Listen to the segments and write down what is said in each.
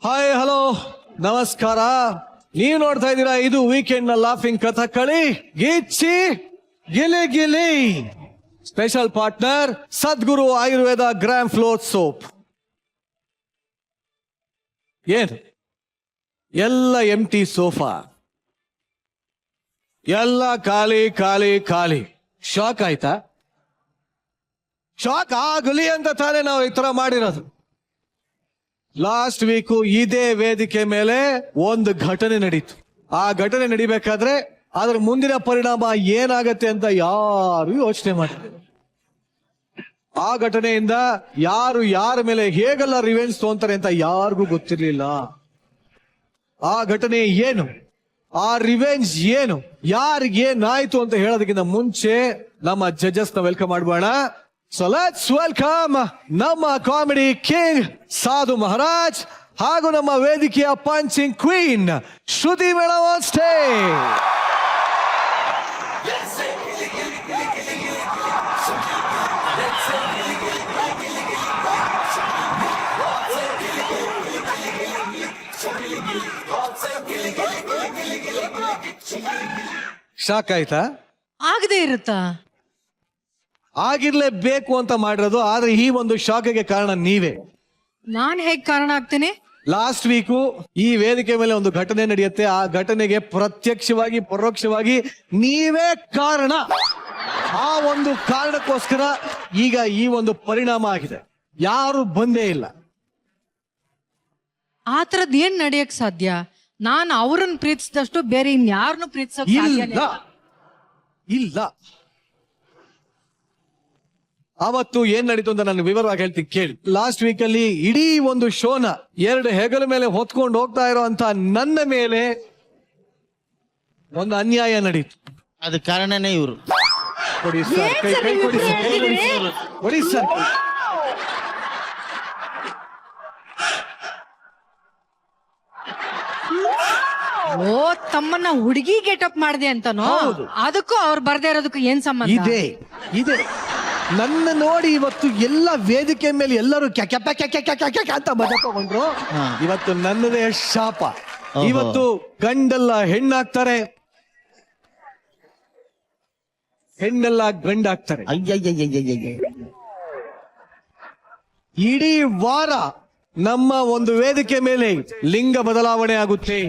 Hi hello ನಮಸ್ಕಾರ. ನೀವು ನೋಡ್ತಾ ಇದ್ದೀರಾ ಇದು ವೀಕೆಂಡ್ ನ ಲಾಫಿಂಗ್ ಕಥಕಳಿ ಗಿಚ್ಚಿ ಗಿಲಿ ಗಿಲಿ. ಸ್ಪೆಷಲ್ ಪಾರ್ಟ್ನರ್ ಸದ್ಗುರು ಆಯುರ್ವೇದ ಗ್ರಾಮ್ ಫ್ಲೋರ್ ಸೋಪ್. ಏನು ಎಲ್ಲ ಎಂಟಿ ಸೋಫಾ, ಎಲ್ಲ ಖಾಲಿ ಖಾಲಿ ಖಾಲಿ. ಶಾಕ್ ಆಯ್ತಾ? ಶಾಕ್ ಆಗಲಿ ಅಂತ ತಾನೇ ನಾವು ಈ ತರ ಮಾಡಿರೋದು. ಲಾಸ್ಟ್ ವೀಕು ಇದೇ ವೇದಿಕೆ ಮೇಲೆ ಒಂದು ಘಟನೆ ನಡೀತು. ಆ ಘಟನೆ ನಡಿಬೇಕಾದ್ರೆ ಅದ್ರ ಮುಂದಿನ ಪರಿಣಾಮ ಏನಾಗತ್ತೆ ಅಂತ ಯಾರು ಯೋಚನೆ ಮಾಡಿದ್ರು. ಆ ಘಟನೆಯಿಂದ ಯಾರು ಯಾರ ಮೇಲೆ ಹೇಗೆಲ್ಲ ರಿವೆಂಜ್ ತಗೊಂತಾರೆ ಅಂತ ಯಾರಿಗೂ ಗೊತ್ತಿರ್ಲಿಲ್ಲ. ಆ ಘಟನೆ ಏನು, ಆ ರಿವೆಂಜ್ ಏನು, ಯಾರಿಗೇನಾಯ್ತು ಅಂತ ಹೇಳೋದಕ್ಕಿಂತ ಮುಂಚೆ ನಮ್ಮ ಜಡ್ಜಸ್ ನ ವೆಲ್ಕಮ್ ಮಾಡೋಣ. ಸೊ ಲೆಟ್ಸ್ ವೆಲ್ಕಮ್ ನಮ್ಮ ಕಾಮಿಡಿ ಕಿಂಗ್ ಸಾಧು ಮಹಾರಾಜ್ ಹಾಗೂ ನಮ್ಮ ವೇದಿಕೆಯ punching queen Shruti madam on stage. Shock ಆಯ್ತಾ? ಆಗದೆ ಇರುತ್ತಾ? ಆಗಿರ್ಲೇಬೇಕು ಅಂತ ಮಾಡಿರೋದು. ಆದ್ರೆ ಈ ಒಂದು ಶಾಕಿಗೆ ಕಾರಣ ನೀವೇ. ನಾನ್ ಹೇಗ್ ಕಾರಣ ಆಗ್ತೇನೆ? ಲಾಸ್ಟ್ ವೀಕು ಈ ವೇದಿಕೆ ಮೇಲೆ ಒಂದು ಘಟನೆ ನಡೆಯುತ್ತೆ. ಆ ಘಟನೆಗೆ ಪ್ರತ್ಯಕ್ಷವಾಗಿ ಪರೋಕ್ಷವಾಗಿ ನೀವೇ ಕಾರಣ. ಆ ಒಂದು ಕಾರಣಕ್ಕೋಸ್ಕರ ಈಗ ಈ ಒಂದು ಪರಿಣಾಮ ಆಗಿದೆ. ಯಾರು ಬಂದೇ ಇಲ್ಲ. ಆ ತರದ್ ಏನ್ ನಡೆಯಕ್ ಸಾಧ್ಯ? ನಾನ್ ಅವ್ರನ್ನ ಪ್ರೀತಿಸಿದಷ್ಟು ಬೇರೆ ಇನ್ಯಾರನ್ನು ಪ್ರೀತಿಸಕ್ ಸಾಧ್ಯ ಇಲ್ಲ ಇಲ್ಲ. ಅವತ್ತು ಏನ್ ನಡೀತು ಅಂತ ನಾನು ವಿವರವಾಗಿ ಹೇಳ್ತೀನಿ ಕೇಳಿ. ಲಾಸ್ಟ್ ವೀಕ್ ಅಲ್ಲಿ ಇಡೀ ಒಂದು ಶೋನ ಎರಡು ಹೆಗಲ ಮೇಲೆ ಹೊತ್ಕೊಂಡು ಹೋಗ್ತಾ ಇರೋ ಅಂತ ನನ್ನ ಮೇಲೆ ಒಂದು ಅನ್ಯಾಯ ನಡೀತು. ಅದ ಕಾರಣನೇ ಇವರು. ಕೊಡಿ ಸರ್, ಕೈ ಕೊಡಿ ಸರ್, ಕೊಡಿ ಸರ್. ಓ, ತಮ್ಮನ್ನ ಹುಡುಗಿ ಗೆಟಪ್ ಮಾಡಿದೆ ಅಂತನೋ? ಹೌದು. ಅದಕ್ಕೂ ಅವ್ರು ಬರ್ದೇ ಇರೋದಕ್ಕೂ ಏನ್ ಸಂಬಂಧ? ಇದೆ ಇದೆ. ನನ್ನ ನೋಡಿ ಇವತ್ತು ಎಲ್ಲ ವೇದಿಕೆ ಮೇಲೆ ಎಲ್ಲರೂ ಅಂತ ಮಜಾ ತಗೊಂಡ್ರು. ಇವತ್ತು ನನ್ನದೇ ಶಾಪ. ಇವತ್ತು ಗಂಡೆಲ್ಲ ಹೆಣ್ಣಾಗ್ತಾರೆ, ಹೆಣ್ಣೆಲ್ಲ ಗಂಡಾಗ್ತಾರೆ. ಇಡೀ ವಾರ ನಮ್ಮ ಒಂದು ವೇದಿಕೆ ಮೇಲೆ ಲಿಂಗ ಬದಲಾವಣೆ ಆಗುತ್ತೆ.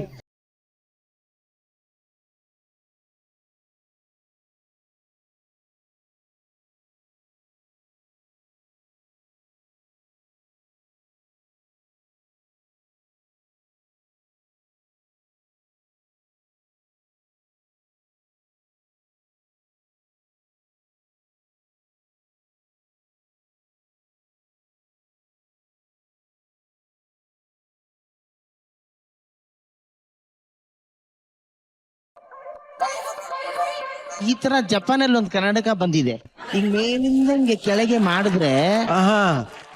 ಈ ತರ ಜಪಾನಲ್ಲಿ ಒಂದು ಕರ್ನಾಟಕ ಬಂದಿದೆ. ಈಗ ಮೇಲಿಂದ ಹಿಂಗೆ ಕೆಳಗೆ ಮಾಡಿದ್ರೆ ಆಹಾ,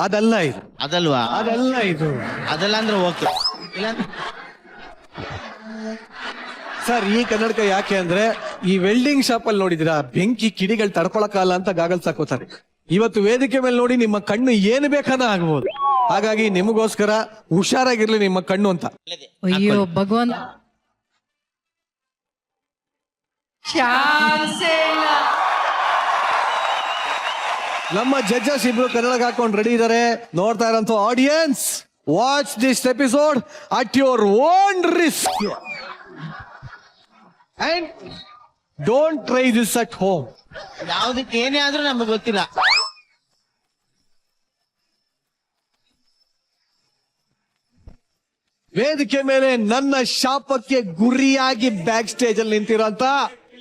ಅದಲ್ಲ ಇದು, ಅದಲ್ವಾ? ಅದಲ್ಲ ಇದು. ಅದಲ್ಲ ಅಂದ್ರೆ ಓಕೆ. ಇಲ್ಲ ಸರ್, ಈ ಕನ್ನಡಕ ಯಾಕೆ ಅಂದ್ರೆ ಈ ವೆಲ್ಡಿಂಗ್ ಶಾಪ್ ಅಲ್ಲಿ ನೋಡಿದಿರಾ, ಬೆಂಕಿ ಕಿಡಿಗಳು ತಡ್ಕೊಳಕಾಲ ಅಂತ ಗಾಗಲ್ಸ್ ಹಾಕೋತಾರೆ. ಇವತ್ತು ವೇದಿಕೆ ಮೇಲೆ ನೋಡಿ ನಿಮ್ಮ ಕಣ್ಣು ಏನು ಬೇಕಾದ ಆಗ್ಬೋದು. ಹಾಗಾಗಿ ನಿಮಗೋಸ್ಕರ ಹುಷಾರಾಗಿರ್ಲಿ ನಿಮ್ಮ ಕಣ್ಣು ಅಂತ. ಅಯ್ಯೋ ಭಗವಂತ, ನಮ್ಮ ಜಡ್ಜಸ್ ಇಬ್ರು ಕನ್ನಡಕ ಹಾಕೊಂಡು ರೆಡಿ ಇದಾರೆ. ನೋಡ್ತಾ ಇರೋಂಥ audience, watch this episode at your own risk and don't try this at home. ಯಾವ್ದಕ್ಕೆ ಏನೇ ಆದ್ರೂ ನಮಗೆ ಗೊತ್ತಿಲ್ಲ. ವೇದಿಕೆ ಮೇಲೆ ನನ್ನ ಶಾಪಕ್ಕೆ ಗುರಿಯಾಗಿ ಬ್ಯಾಕ್ ಸ್ಟೇಜ್ ಅಲ್ಲಿ ನಿಂತಿರೋಂತ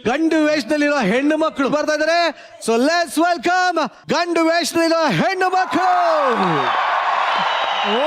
ಗಂಡು ವೇಷದಲ್ಲಿರೋ ಹೆಣ್ಣು ಮಕ್ಕಳು ಬರ್ತಾ ಇದಾರೆ. ಸೊ ಲೆಟ್ಸ್ ವೆಲ್ಕಮ್ ಗಂಡು ವೇಷದಲ್ಲಿರೋ ಹೆಣ್ಣು ಮಕ್ಕಳು. ಓ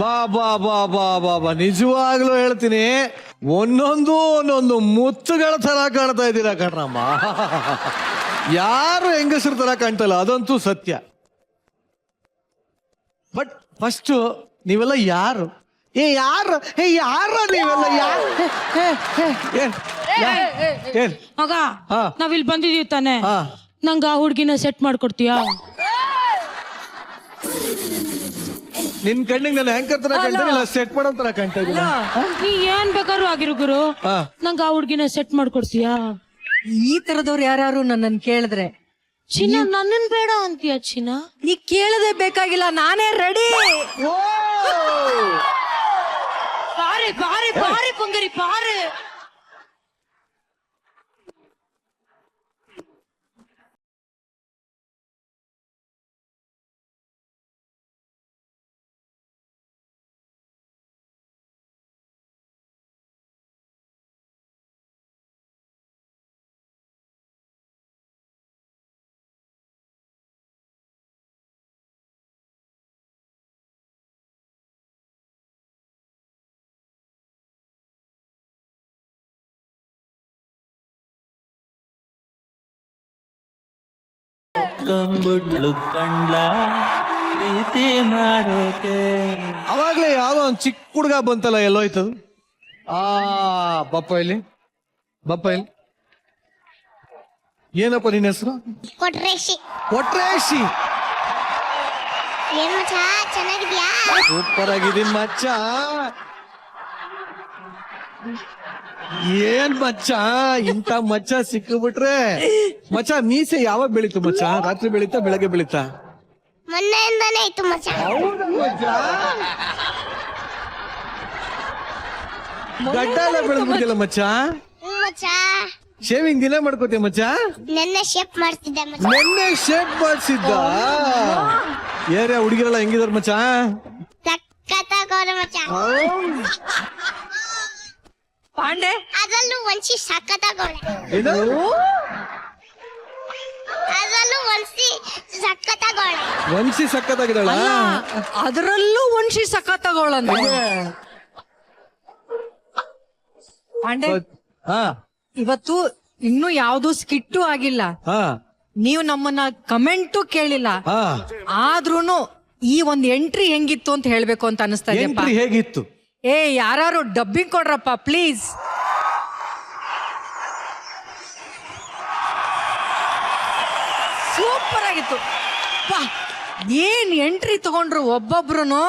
ಬಾ ಬಾ ಬಾ ಬಾ ಬಾ ಬಾ ನಿಜವಾಗ್ಲೂ ಹೇಳ್ತೀನಿ, ಒಂದೊಂದು ಮುತ್ತುಗಳ ತರ ಕಾಣ್ತಾ ಇದ್ದೀರಾ ಕಣ್ರಮ್ಮ. ಯಾರು ಹೆಂಗಸರ ತರ ಕಾಣ್ತಲ್ಲ, ಅದಂತೂ ಸತ್ಯ. ಬಟ್ ಫಸ್ಟ್ ನೀವೆಲ್ಲ ಯಾರು? ಯಾರು ನೀವೆಲ್ಲ ಯಾರು? ಏನ್ ಮಗ ಹಾ. ನಾವಿಲ್ಲಿ ಬಂದಿದೀವಿ ತಾನೆ, ಹಾ. ನಂಗ ಆ ಹುಡ್ಗಿನ ಸೆಟ್ ಮಾಡ್ಕೊಡ್ತೀಯಾ? ನಿನ್ ಕಣ್ಣಿಗೆ ನಾನು ಆಂಕರ್ ತರ ಕಾಣ್ತಾ ಇಲ್ಲ, ಸೆಟ್ ಮಾಡೋ ತರ ಕಾಣ್ತಾ ಇದ್ದೀನಿ. ನೀ ಏನ್ ಬೇಕಾದ್ರೂ ಆಗಿರು ಗುರು, ಹಾ. ನಂಗ ಆ ಹುಡ್ಗಿನ ಸೆಟ್ ಮಾಡ್ಕೊಡ್ತೀಯಾ? ಈ ತರದವ್ರು ಯಾರು ನನ್ನನ್ ಕೇಳಿದ್ರೆ ಚಿನ್ನ ನನ್ನನ್ ಬೇಡ ಅಂತೀಯ ಚಿನ್ನ? ನೀ ಕೇಳದೆ ಬೇಕಾಗಿಲ್ಲ, ನಾನೇ ರೆಡಿ. ಬಾರಿ ಬಾರಿ ಬಾರಿ ಪುಂಗರಿ ಬಾರಿ. ಕಂಬುಡ್ಲು ಕಂಡ್ಲ ಪ್ರೀತಿ ಮಾಡೋಕೆ. ಅವಾಗ್ಲೇ ಯಾವ್ದೋ ಒಂದ್ ಚಿಕ್ಕ ಹುಡುಗ ಬಂತಲ್ಲ, ಎಲ್ಲೋಯ್ತದು? ಬಪ್ಪ ಇಲ್ಲಿ. ಏನಪ್ಪ ನಿನ್ನ ಹೆಸರು? ಕೊಟ್ರೇಶಿ. ಕೊಟ್ರೇಶಿ. ಏನ್ ಮಚ್ಚ ಚೆನ್ನಾಗಿದ್ಯಾ? ಸೂಪರ್ ಆಗಿದ್ದೀನಿ ಮಚ್ಚ. ಏನ್ ಮಚ್ಚ, ಇಂತ ಮಚ್ಚ ಸಿಕ್ಕಿಬಿಟ್ರೆ. ಮಚ್ಚ ಮೀಸೆ ಯಾವಾಗ ಬೆಳೀತು ಮಚ್ಚ? ರಾತ್ರಿ ಬೆಳೀತಾ ಬೆಳಗ್ಗೆ ಬೆಳೀತಾ? ಮೊನ್ನೆಯಿಂದಾನೇ ಇತ್ತು ಮಚ್ಚ. ಗಡ್ಡ ಎಲ್ಲ ಬೆಳೆದ್ಬಿಟ್ಟಿಲ್ಲ ಮಚ್ಚ. ಮಚ್ಚ ಶೇವಿಂಗ್ ದಿನ ಮಾಡ್ಕೋತೀಯ ಮಚ್ಚ? ನೆನ್ನೆ ಶೇಪ್ ಮಾಡ್ತಿದ್ದೆ ಮಚ್ಚ. ನೆನ್ನೆ ಶೇಪ್ ಮಾಡಿಸಿದ್ದ. ಏರಿಯಾ ಹುಡುಗಿರೆಲ್ಲ ಹೆಂಗಿದಾರ ಮಚ್ಚ? ಸಕ್ಕತ್ತಾಗವ್ರೆ ಮಚ್ಚ. ಪಾಂಡೆ ಅದರಲ್ಲೂ ಒಂದ್ಸಿ ಸಕ್ಕತ್ತಾಗವ್ಳೆ. ಏನು? ಅದರಲ್ಲೂ ಒಂದ್ಸಿ ಸಕ್ಕತ್ತಾಗವ್ಳೆ. ವಂಶಿ ಸಕ್ಕತ್ತಾಗಿದ್ದಾಳ? ಅದರಲ್ಲೂ ಒಂಶಿ ಸಖತ್ ತಗೊಳ್ಳಂತ. ಪಾಂಡೆ ಹಾ ಇವತ್ತು ಇನ್ನೂ ಯಾವ್ದು ಸ್ಕಿಟ್ಟು ಆಗಿಲ್ಲ, ಹಾ ನೀವು ನಮ್ಮನ್ನ ಕಮೆಂಟು ಕೇಳಿಲ್ಲ, ಹಾ. ಆದ್ರೂನು ಈ ಒಂದ್ ಎಂಟ್ರಿ ಹೆಂಗಿತ್ತು ಅಂತ ಹೇಳ್ಬೇಕು ಅಂತ ಅನಿಸ್ತಾ ಇದೆಯಪ್ಪ. ಎಂಟ್ರಿ ಹೇಗಿತ್ತು? ಯಾರು ಡಬ್ಬಿಂಗ್ ಕೊಡ್ರಪ್ಪ ಪ್ಲೀಸ್. ಸೂಪರ್ ಆಗಿತ್ತು. ಏನ್ ಎಂಟ್ರಿ ತಗೊಂಡ್ರು ಒಬ್ಬೊಬ್ರುನು.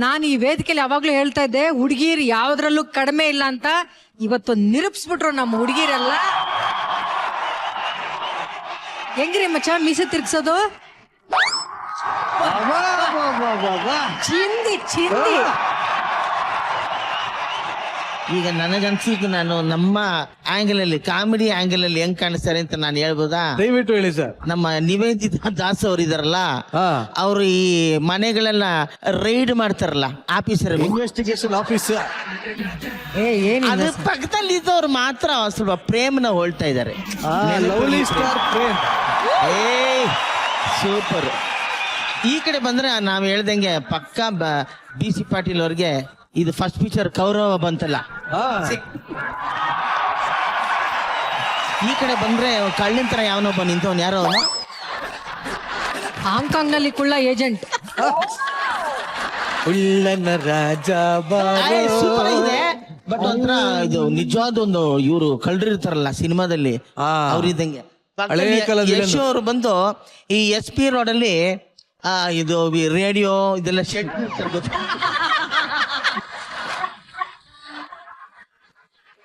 ನಾನು ಈ ವೇದಿಕೆಯಲ್ಲಿ ಯಾವಾಗ್ಲೂ ಹೇಳ್ತಾ ಇದ್ದೆ, ಹುಡುಗಿರ್ ಯಾವ್ದ್ರಲ್ಲೂ ಕಡಿಮೆ ಇಲ್ಲ ಅಂತ. ಇವತ್ತು ನಿರೂಪಿಸ್ಬಿಟ್ರು ನಮ್ಮ ಹುಡುಗಿರೆಲ್ಲ. ಹೆಂಗ್ರಿ ಮಚ್ಚ ಮೀಸೆ ತಿರ್ಗ್ಸೋದು? ಚಿಂದಿ ಚಿಂದಿ. ಈಗ ನನಗನ್ಸಿದ್ದು, ನಾನು ನಮ್ಮ ಆಂಗಲ್ ಅಲ್ಲಿ, ಕಾಮಿಡಿ ಆಂಗಲ್ ಅಲ್ಲಿ ಹೆಂಗ್ ಕಾಣಿಸ್ತಾರೆ ಅಂತ ನಾನು ಹೇಳ್ಬೋದಾ? ದಯವಿಟ್ಟು ಹೇಳಿ ಸರ್. ನಮ್ಮ ನಿವೇದಿತಾ ದಾಸ್ ಅವ್ರು ಇದಾರಲ್ಲ, ಹಾ. ಅವರು ಈ ಮನೆಗಳೆಲ್ಲ ರೈಡ್ ಮಾಡ್ತಾರಲ್ಲ, ಆಫೀಸರ್ ಇನ್ವೆಸ್ಟಿಗೇಷನ್ ಆಫೀಸ್. ಏನಿಲ್ಲ ಅದ್ರ ಪಕ್ಕದಲ್ಲಿ ಇದ್ದವ್ರು ಮಾತ್ರ ಸ್ವಲ್ಪ ಪ್ರೇಮನ ಹೋಳ್ತಾ ಇದ್ದಾರೆ. Lovely star Prem. ಸೂಪರ್. ಈ ಕಡೆ ಬಂದ್ರೆ ನಾವ್ ಹೇಳ್ದಂಗೆ ಪಕ್ಕ BC ಪಾಟೀಲ್ ಅವ್ರಿಗೆ ಇದು ಫಸ್ಟ್ ಪಿಕ್ಚರ್ ಕೌರವ ಬಂತಲ್ಲ. ಈ ಕಡೆ ಬಂದ್ರೆ ಕಳ್ಳಿನ ತರ ಯಾವನೊಬ್ಬ ನಿಂತವನ್, ಯಾರೋ ಅವನು ಹಾಂಗ್ಕಾಂಗ್ ನಲ್ಲಿ ಕುಳ್ಳ ಏಜೆಂಟ್. ಉಳ್ಳನ ರಾಜ ಸೂಪರ್ ಇದೆ. ಬಟ್ ಒಂಥರ ಇದು ನಿಜವಾದ ಒಂದು ಇವರು ಕಳ್ರಿರ್ತಾರಲ್ಲ ಸಿನಿಮಾದಲ್ಲಿ, ಅವ್ರಿದ್ದಂಗೆ. ಹಳೇ ಕಾಲದ ಯಶ್ ಅವರು ಬಂದು ಈ SP ರೋಡ್ ಅಲ್ಲಿ ಇದು ರೇಡಿಯೋ ಇದೆಲ್ಲ ಶೆಡ್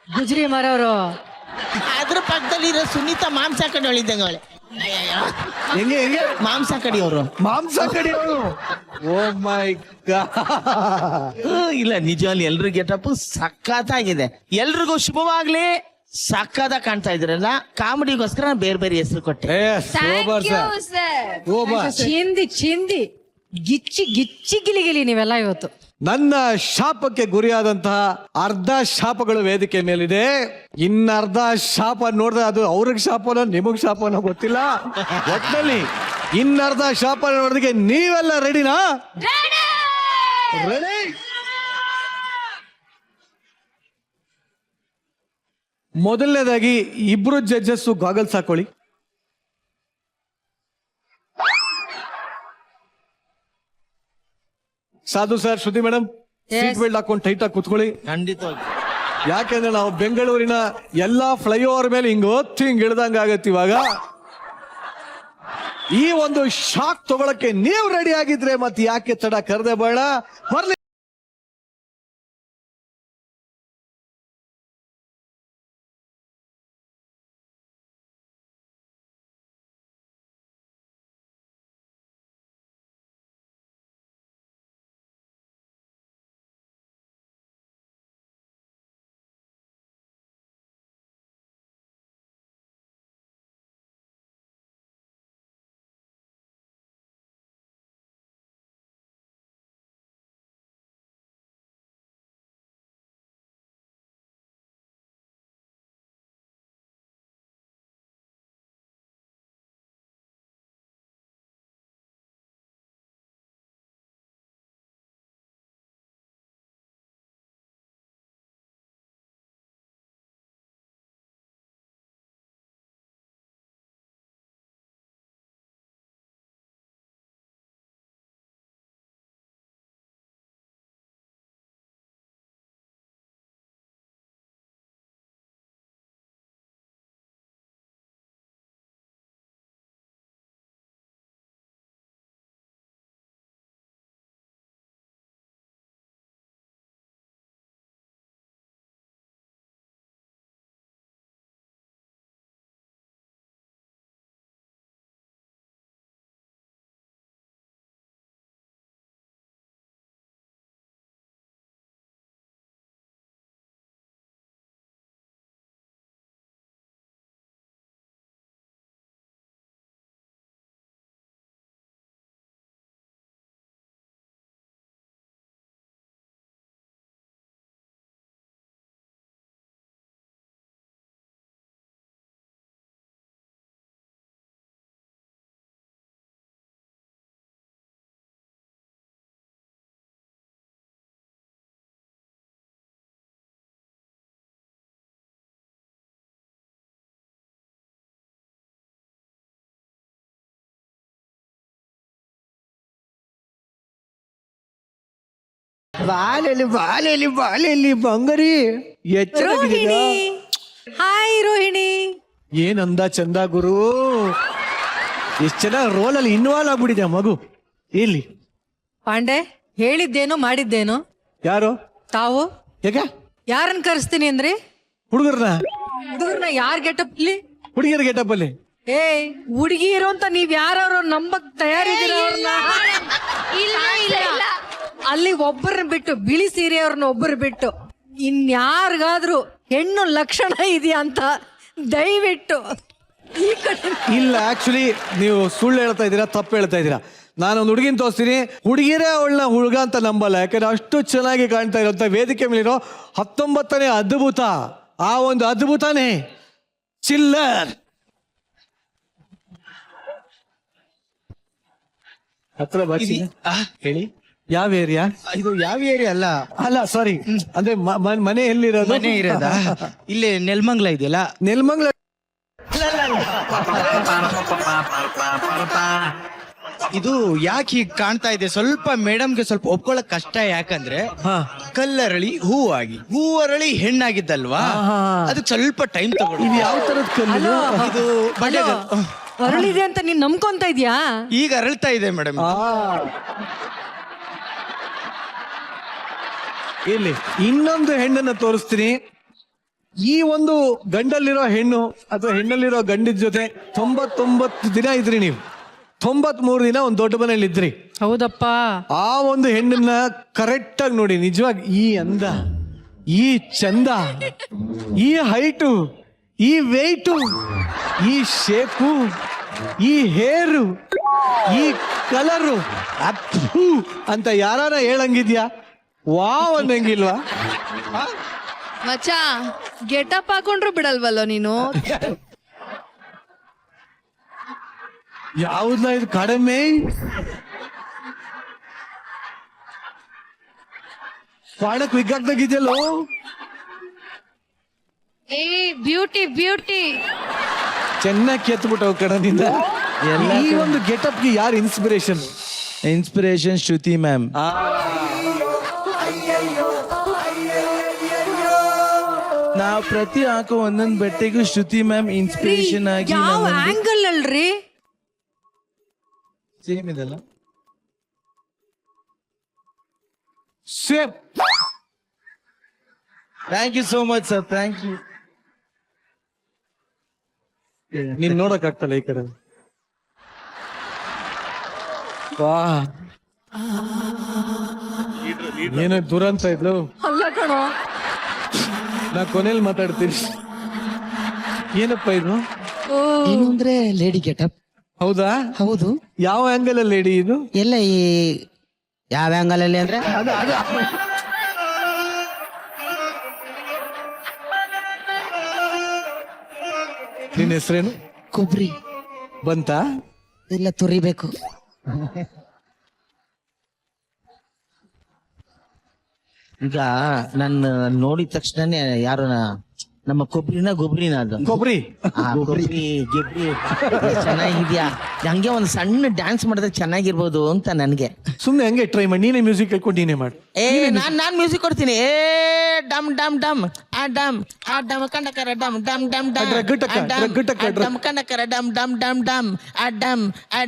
ಗುಜ್ರಿ ಮರವರು. ಅದ್ರ ಪಕ್ಕದಲ್ಲಿ ಇರೋ ಸುನೀತಾ ಮಾಂಸ ಕಡಿ ಹೇಳಿದ್ದಂಗೆ ಅವಳೆ. ಹೆಂಗೆ ಹೆಂಗೆ ಮಾಂಸ ಕಡಿ ಅವರು, ಮಾಂಸ ಕಡಿಯೋಳು. ಓ ಮೈ ಗಾಡ್. ಇಲ್ಲ ನಿಜವಾಗ್ಲಿ ಎಲ್ರು ಗೆಟಪ್ ಸಖತ್ತಾಗಿದೆ. ಎಲ್ರಿಗೂ ಶುಭವಾಗ್ಲಿ. ಸಕ್ಕದ ಕಾಣ್ತಾ ಇದ್ರಲ್ಲ, ಕಾಮಿಡಿಗೋಸ್ಕರ ಬೇರೆ ಬೇರೆ ಹೆಸರು ಕೊಟ್ಟೆ. ಚಿಂದಿ ಚಿಂದಿ ಗಿಚ್ಚಿ ಗಿಚ್ಚಿ ಗಿಲಿಗಿಲಿ ನೀವೆಲ್ಲ ಇವತ್ತು. ನನ್ನ ಶಾಪಕ್ಕೆ ಗುರಿಯಾದಂತಹ ಅರ್ಧ ಶಾಪಗಳು ವೇದಿಕೆ ಮೇಲಿದೆ. ಇನ್ನರ್ಧ ಶಾಪ ನೋಡಿದ್ರೆ ಅದು ಅವ್ರಿಗೆ ಶಾಪನೋ ನಿಮಗ್ ಶಾಪನೋ ಗೊತ್ತಿಲ್ಲ. ಒಟ್ಟಿನಲ್ಲಿ ಇನ್ನರ್ಧ ಶಾಪ ನೋಡಿದಕ್ಕೆ ನೀವೆಲ್ಲ ರೆಡಿನಾ? ರೆಡಿ? ಮೊದಲನೇದಾಗಿ ಇಬ್ರು ಜಡ್ಜಸ್ ಗಾಗಲ್ಸ್ ಹಾಕೊಳ್ಳಿ. ಸಾಧು ಸರ್, ಶ್ರುತಿ ಮೇಡಮ್, ಸೀಟ್ ಬೆಲ್ಟ್ ಹಾಕೊಂಡು ಟೈಟ್ ಆಗಿ ಕುತ್ಕೊಳ್ಳಿ. ಖಂಡಿತವಾಗಿ. ಯಾಕೆಂದ್ರೆ ನಾವು ಬೆಂಗಳೂರಿನ ಎಲ್ಲಾ ಫ್ಲೈಓವರ್ ಮೇಲೆ ಹಿಂಗ್ ಹೊತ್ತು ಹಿಂಗ್ ಇಳ್ದಂಗ ಆಗತ್ತೆ. ಇವಾಗ ಈ ಒಂದು ಶಾಕ್ ತಗೊಳಕ್ಕೆ ನೀವು ರೆಡಿ ಆಗಿದ್ರೆ ಮತ್ತೆ ಯಾಕೆ ತಡ, ಕರೆದೆ ಬೇಡ, ಬರ್ಲಿ. ಬಾಲೆಲಿ ಬಂಗರಿ ರೋಹಿಣಿ, ಹಾಯ್ ರೋಹಿಣಿ. ಏನ್ ಅಂದ ಚಂದ ಗುರು, ಎಷ್ಟ್ ಚೆನ್ನಾಗಿ ರೋಲಲ್ಲಿ ಇನ್ವಾಲ್ವ್ ಆಗ್ಬಿಟ್ಟಿದೆ ಮಗು. ಇಲ್ಲಿ ಪಾಂಡೆ, ಹೇಳಿದ್ದೇನು ಮಾಡಿದ್ದೇನು? ಯಾರು ತಾವು ಯಾಕೆ ಯಾರನ್ನ ಕರೆಸ್ತೀನಿ ಅಂದ್ರಿ? ಹುಡುಗರ್ನ? ಹುಡುಗರ್ನ ಯಾರ್ ಗೆಟಪ್ ಇಲ್ಲಿ? ಹುಡುಗಿಯರ ಗೆಟಪ್ ಅಲ್ಲಿ. ಏ ಹುಡುಗಿರು ಅಂತ ನೀವ್ ಯಾರು ನಂಬಕ್ ತಯಾರಿದ್ದೀರ ಅವ್ರನ್ನ? ಇಲ್ಲ ಅಲ್ಲಿ ಒಬ್ಬರನ್ನ ಬಿಟ್ಟು, ಬಿಳಿ ಸೀರೆಯವ್ರನ್ನ ಒಬ್ಬರು ಬಿಟ್ಟು ಇನ್ಯಾರಿಗಾದ್ರೂ ಹೆಣ್ಣು ಲಕ್ಷಣ ಇದೆಯಾ ಅಂತ ದಯವಿಟ್ಟು ಈ ಕಡೆ. ಇಲ್ಲ, ಆಕ್ಚುಲಿ ನೀವು ಸುಳ್ಳು ಹೇಳ್ತಾ ಇದ್ದೀರಾ, ತಪ್ಪು ಹೇಳ್ತಾ ಇದ್ದೀರಾ. ನಾನೊಂದು ಹುಡುಗಿನ ತೋರಿಸ್ತೀನಿ, ಹುಡುಗಿರೇ ಅವಳನ್ನ ಹುಡುಗ ಅಂತ ನಂಬಲ್ಲ. ಯಾಕಂದ್ರೆ ಅಷ್ಟು ಚೆನ್ನಾಗಿ ಕಾಣ್ತಾ ಇರೋಂಥ ವೇದಿಕೆ ಮೇಲಿರೋ 19ನೇ ಅದ್ಭುತ, ಆ ಒಂದು ಅದ್ಭುತನೇ ಚಿಲ್ಲರ್. ಹತ್ರ ಬರ್ತೀನಿ. ಹೇಳಿ, ಯಾವ ಏರಿಯಾ ಇದು? ಯಾವ ಏರಿಯಾ ಅಲ್ಲ, ಅಲ್ಲ ಸಾರಿ, ಅಂದ್ರೆ ಮನೆ ಎಲ್ಲಿರೋದು? ಮನೆ ಇರೋದಾ? ಇಲ್ಲಿ ನೆಲಮಂಗ್ಲ ಇದೆಯಲ್ಲ, ನೆಲಮಂಗ್ಲ. ಇದು ಯಾಕೆ ಹೀಗೆ ಕಾಣ್ತಾ ಇದೆ? ಸ್ವಲ್ಪ ಮೇಡಮ್ಗೆ ಸ್ವಲ್ಪ ಒಪ್ಕೊಳ್ಳಕ್ ಕಷ್ಟ. ಯಾಕಂದ್ರೆ ಕಲ್ಲರಳಿ ಹೂವರಳಿ ಹೆಣ್ಣಾಗಿದ್ದಲ್ವಾ, ಅದಕ್ಕೆ ಸ್ವಲ್ಪ ಟೈಮ್ ತಗೊಳ್ಳಿ. ಇದು ಯಾವ ತರದ ಕಲ್ಲು? ಇದು ಬಡ್ಡೆಗಲ್. ಅರಳಿದೆ ಅಂತ ನೀನ್ ನಂಬ್ಕೊಂತ ಇದ್ಯಾ? ಈಗ ಅರಳ್ತಾ ಇದೆ ಮೇಡಮ್. ಇಲ್ಲಿ ಇನ್ನೊಂದು ಹೆಣ್ಣನ್ನ ತೋರಿಸ್ತೀನಿ. ಈ ಒಂದು ಗಂಡಲ್ಲಿರೋ ಹೆಣ್ಣು ಅಥವಾ ಹೆಣ್ಣಲ್ಲಿರೋ ಗಂಡಿನ ಜೊತೆ 99 ದಿನ ಇದ್ರಿ ನೀವು, 93 ದಿನ ಒಂದು ದೊಡ್ಡ ಮನೇಲಿ ಇದ್ರಿ. ಹೌದಪ್ಪ. ಆ ಒಂದು ಹೆಣ್ಣನ್ನ ಕರೆಕ್ಟ್ ಆಗಿ ನೋಡಿ. ನಿಜವಾಗಿ ಈ ಅಂದ, ಈ ಚಂದ, ಈ ಹೈಟು, ಈ ವೆಯ್ಟು, ಈ ಶೇಪು, ಈ ಹೇರು, ಈ ಕಲರು ಅಪ್ಪು ಅಂತ ಯಾರಾನ ಹೇಳಂಗಿದ್ಯಾ? ವಾವ್ ಅನ್ನಂಗಿಲ್ವಾ? ಮಚ್ಚ, ಗೆಟಪ್ ಹಾಕೊಂಡ್ರು ಬಿಡಲ್ವಲ್ಲೋ ನೀನು? ಯಾವ್ದಲ್ಲ ಇದು ಕಡಿಮೆ? ಬಾಳಕ್ ವಿಗ್ಗಾಗ್ದಾಗಿದೆಯಲ್ಲೋ. ಏ ಬ್ಯೂಟಿ ಬ್ಯೂಟಿ. ಚೆನ್ನಾಗಿ ಕೆತ್ಬಿಟ್ಟವ್ ಕಡನಿಂದ. ಈ ಒಂದು ಗೆಟಪ್ಗೆ ಯಾರು ಇನ್ಸ್ಪಿರೇಷನ್? ಇನ್ಸ್ಪಿರೇಷನ್ ಶ್ರುತಿ ಮ್ಯಾಮ್. ನಾವು ಪ್ರತಿ ಹಾಕೋ ಒಂದೊಂದು ಬಟ್ಟೆಗೂ ಶ್ರುತಿ ಮ್ಯಾಮ್ ಇನ್ಸ್ಪಿರೇಷನ್ ಆಗಿ ಯಾವ ಆಂಗಲ್ ಅಲ್ರಿ? ಸೇಮ್ ಇದೆಲ್ಲ. Same. Thank you so much sir, thank you. ನೀನ್ ನೋಡಕ್ ಆಗ್ತಲ್ಲ ಈ ಕಡೆ. ವಾ ಏನೋ ದುರಂತ ಇದ್ಲು. ಅಲ್ಲ ಕಣೋ, ನಾ ಕೊನೆಯಲ್ಲಿ ಮಾತಾಡ್ತೀನಿ. ಏನಪ್ಪ ಇದು? ಏನು ಅಂದ್ರೆ ಲೇಡಿ ಗೆಟಪ್. ಹೌದಾ? ಹೌದು. ಯಾವ ಆಂಗಲ್ ಅಲ್ಲಿ ಲೇಡಿ ಇದು? ಎಲ್ಲ ಈ ಯಾವ ಆಂಗಲ್ ಅಲ್ಲಿ ಅಂದ್ರೆ ನಿನ್ನ ಹೆಸರೇನು? ಕೊಬ್ಬರಿ ಬಂತಾ? ಇಲ್ಲ ತುರಿಬೇಕು. ಈಗ ನನ್ನ ನೋಡಿದ ತಕ್ಷಣನೇ ಯಾರು ನಮ್ಮ ಗೊಬ್ಬರಿನ ಅದು ಕೊಬ್ಬರಿ. ಗೊಬ್ಬರಿ ಗಿಬ್ರಿ ಚೆನ್ನಾಗಿದ್ಯಾ, ಹಂಗೆ ಒಂದು ಸಣ್ಣ ಡ್ಯಾನ್ಸ್ ಮಾಡಿದ್ರೆ ಚೆನ್ನಾಗಿರ್ಬೋದು ಅಂತ ನನ್ಗೆ. ಸುಮ್ನೆ ಹಂಗೆ ಟ್ರೈ ಮಾಡಿ, ನೀನೇ ಮ್ಯೂಸಿಕ್ ಹೇಳ್ಕೊಂಡು ನೀನೇ ಮಾಡಿ. ನಾನ್ ಮ್ಯೂಸಿಕ್ ಕೊಡ್ತೀನಿ. ಏ ಡಮ್ ಡಮ್ ಡಮ್ ಆ ಡಮ್ ಕಂಡಕರ ಡಮ್ ಡಮ್ ಡಮ್ ಡಮ್ ಡಮ್ ಕಂಡಕರ ಡಮ್ ಡಮ್ ಡಮ್ ಡಮ್ ಆ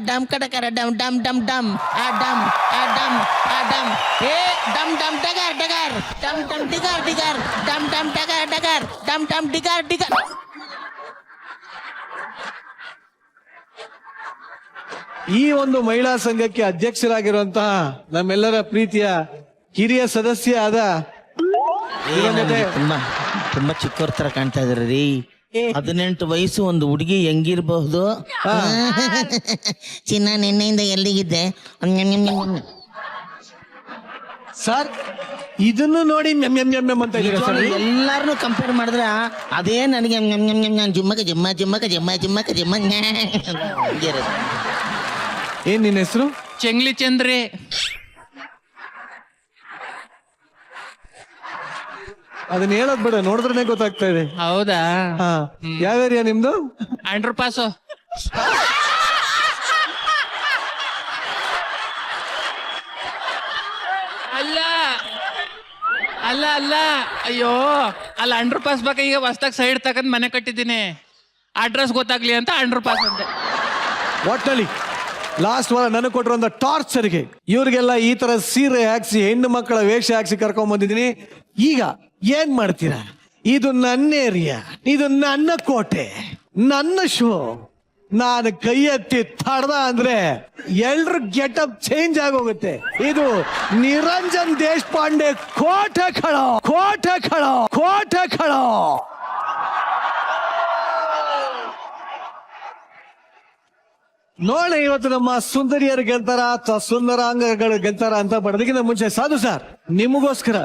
ಡಮ್ ಕಂಡಕರ ಡಮ್ ಡಮ್ ಡಮ್ ಡಮ್ ಆ ಡಮ್ ಏ ಡಮ್ ಡಮ್ ಡಗರ್ ಡಗರ್ ಡಮ್ ಡಮ್ ಡಿಗರ್ ಡಿಗರ್ ಡಮ್ ಡಮ್ ಡಗರ್ ಡಗರ್ ಡಮ್ ಡಮ್ ಡಿಗರ್ ಡಿಗರ್. ಈ ಒಂದು ಮಹಿಳಾ ಸಂಘಕ್ಕೆ ಅಧ್ಯಕ್ಷರಾಗಿರುವಂತಹ ನಮ್ಮೆಲ್ಲರ ಪ್ರೀತಿಯ ಹಿರಿಯ ಸದಸ್ಯ ಆದ ತುಂಬಾ ಚಿಕ್ಕವ್ರ ತರ ಕಾಣ್ತಾ ಇದಾರೆ ರೀ. 18 ವಯಸ್ಸು ಒಂದು ಹುಡುಗಿ ಹೆಂಗಿರ್ಬಹುದು? ಚಿನ್ನ ನಿನ್ನೆಯಿಂದ ಎಲ್ಲಿಗಿದ್ದೆ? ಸರ್ ಇದನ್ನು ನೋಡಿ ಅಂತ ಎಲ್ಲಾರನು ಕಂಪೇರ್ ಮಾಡಿದ್ರೆ ಅದೇ ನನಗೆ ಜಿಮ್ಮಕ ಜಿಮ್ಮ ಜಿಮ್ಮಕ ಜಿಮ್ಮ ಜಿಮ್ಮಕ ಜಿಮ್ಮ. ಏನ್ ನಿನ್ನ ಹೆಸರು? ಚೆಂಗ್ಲಿ ಚಂದ್ರಿ. ಅದನ್ನ ಹೇಳೋದ್ ಬೇಡ, ನೋಡಿದ್ರೆ ಗೊತ್ತಾಗ್ತಾ ಇದೆ. ಹೌದಾ? ಹಾ, ಯಾವ ಏರಿಯಾ ನಿಮ್ದು? Under pass. ಅಲ್ಲ ಅಲ್ಲ ಅಲ್ಲ, ಅಯ್ಯೋ ಅಲ್ಲ, ಅಂಡರ್ ಪಾಸ್ ಬೇಕಾ? ಈಗ ಹೊಸ್ದಾಗ್ ಸೈಡ್ ತಗೊಂಡ್ ಮನೆ ಕಟ್ಟಿದ್ದೀನಿ, ಅಡ್ರೆಸ್ ಗೊತ್ತಾಗ್ಲಿ ಅಂತ ಅಂಡರ್ ಪಾಸ್ ಅಂತೆ. ಒಟ್ಟಲ್ಲಿ ಲಾಸ್ಟ್ ವಾರ ನನಗೆ ಕೊಟ್ಟಿರೋ ಟಾರ್ಚರ್ಗೆ ಇವ್ರಿಗೆಲ್ಲ ಈ ತರ ಸೀರೆ ಹಾಕ್ಸಿ ಹೆಣ್ಣು ಮಕ್ಕಳ ವೇಷ ಹಾಕ್ಸಿ ಕರ್ಕೊಂಡ್ ಬಂದಿದ್ದೀನಿ. ಈಗ ಏನ್ ಮಾಡ್ತೀರಾ? ಇದು ನನ್ನ ಏರಿಯಾ, ಇದು ನನ್ನ ಕೋಟೆ, ನನ್ನ ಶೋ. ನಾನು ಕೈ ಎತ್ತಿ ತಡ್ದ ಅಂದ್ರೆ ಎಲ್ರ ಗೆಟಪ್ ಚೇಂಜ್ ಆಗೋಗುತ್ತೆ. ಇದು ನಿರಂಜನ್ ದೇಶಪಾಂಡೆ ಕೋಟೆ ಖಳೋ, ಕೋಟೆ ಖಳೋ, ಕೋಟೆ ಖಳೋ. ನೋಡ ಇವತ್ತು ನಮ್ಮ ಸುಂದರಿಯರು ಗೆಲ್ತಾರ ಅಥವಾ ಸುಂದರಾಂಗಗಳು ಗೆಲ್ತಾರ ಅಂತ ಬರೋದಕ್ಕಿಂತ ಮುಂಚೆ ಸಾಧು ಸರ್, ನಿಮಗೋಸ್ಕರ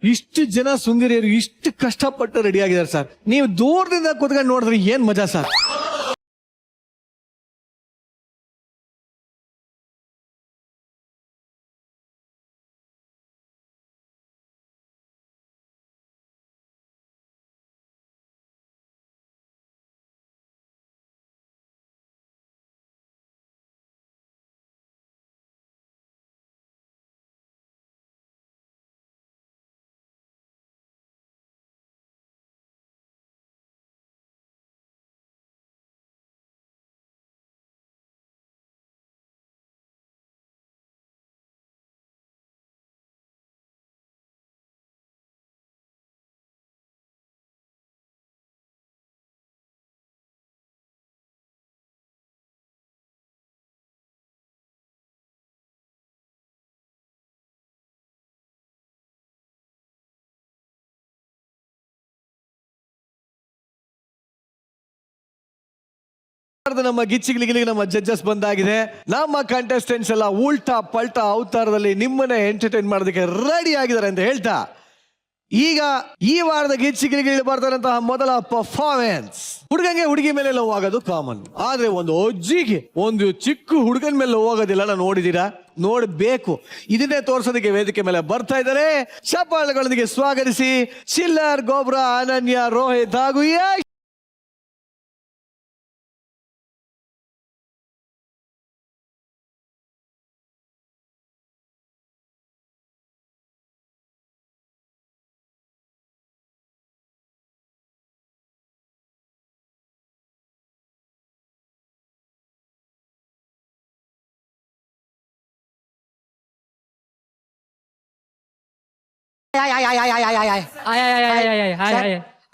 ಇಷ್ಟು ಜನ ಸುಂದರಿಯರು ಇಷ್ಟು ಕಷ್ಟಪಟ್ಟು ರೆಡಿ ಆಗಿದ್ದಾರೆ ಸರ್. ನೀವು ದೂರದಿಂದ ಕೂತ್ಕೊಂಡು ನೋಡಿದ್ರೆ ಏನ್ ಮಜಾ ಸರ್. ನಮ್ಮ ಗಿಚ್ಚಿಗಳಿಗೆ ನಮ್ಮ ಜಡ್ಜಸ್ ಬಂದಾಗಿದೆ. ನಮ್ಮ ಕಂಟೆಸ್ಟೆಂಟ್ಸ್ ಎಲ್ಲ ಉಲ್ಟಾ ಪಲ್ಟಾ ಅವತಾರದಲ್ಲಿ ನಿಮ್ಮನ್ನೇ ಎಂಟರ್ಟೈನ್ ಮಾಡೋದಕ್ಕೆ ರೆಡಿ ಆಗಿದ್ದಾರೆ ಅಂತ ಹೇಳ್ತಾ, ಈಗ ಈ ವಾರದ ಗಿಚ್ಚಿಗಳಿಗೆ ಬರ್ತಾರಂತಹ ಮೊದಲ ಪರ್ಫಾರ್ಮೆನ್ಸ್. ಹುಡುಗಂಗೆ ಹುಡುಗಿ ಮೇಲೆ ಲವ್ ಆಗೋದು ಕಾಮನ್, ಆದ್ರೆ ಒಂದು ಅಜ್ಜಿಗೆ ಒಂದು ಚಿಕ್ಕ ಹುಡುಗನ ಮೇಲೆ ಲವ್ ಆಗೋದಿಲ್ಲ. ನಾನು ನೋಡಿದೀರಾ? ನೋಡ್ಬೇಕು. ಇದನ್ನೇ ತೋರ್ಸೋದಕ್ಕೆ ವೇದಿಕೆ ಮೇಲೆ ಬರ್ತಾ ಇದ್ದಾರೆ. ಚಪ್ಪಾಳೆಗಳೊಂದಿಗೆ ಸ್ವಾಗತಿಸಿ ಚಿಲ್ಲರ್, ಗೊಬ್ರ, ಅನನ್ಯ, ರೋಹಿತ್ ಹಾಗೂ ಯಶ್.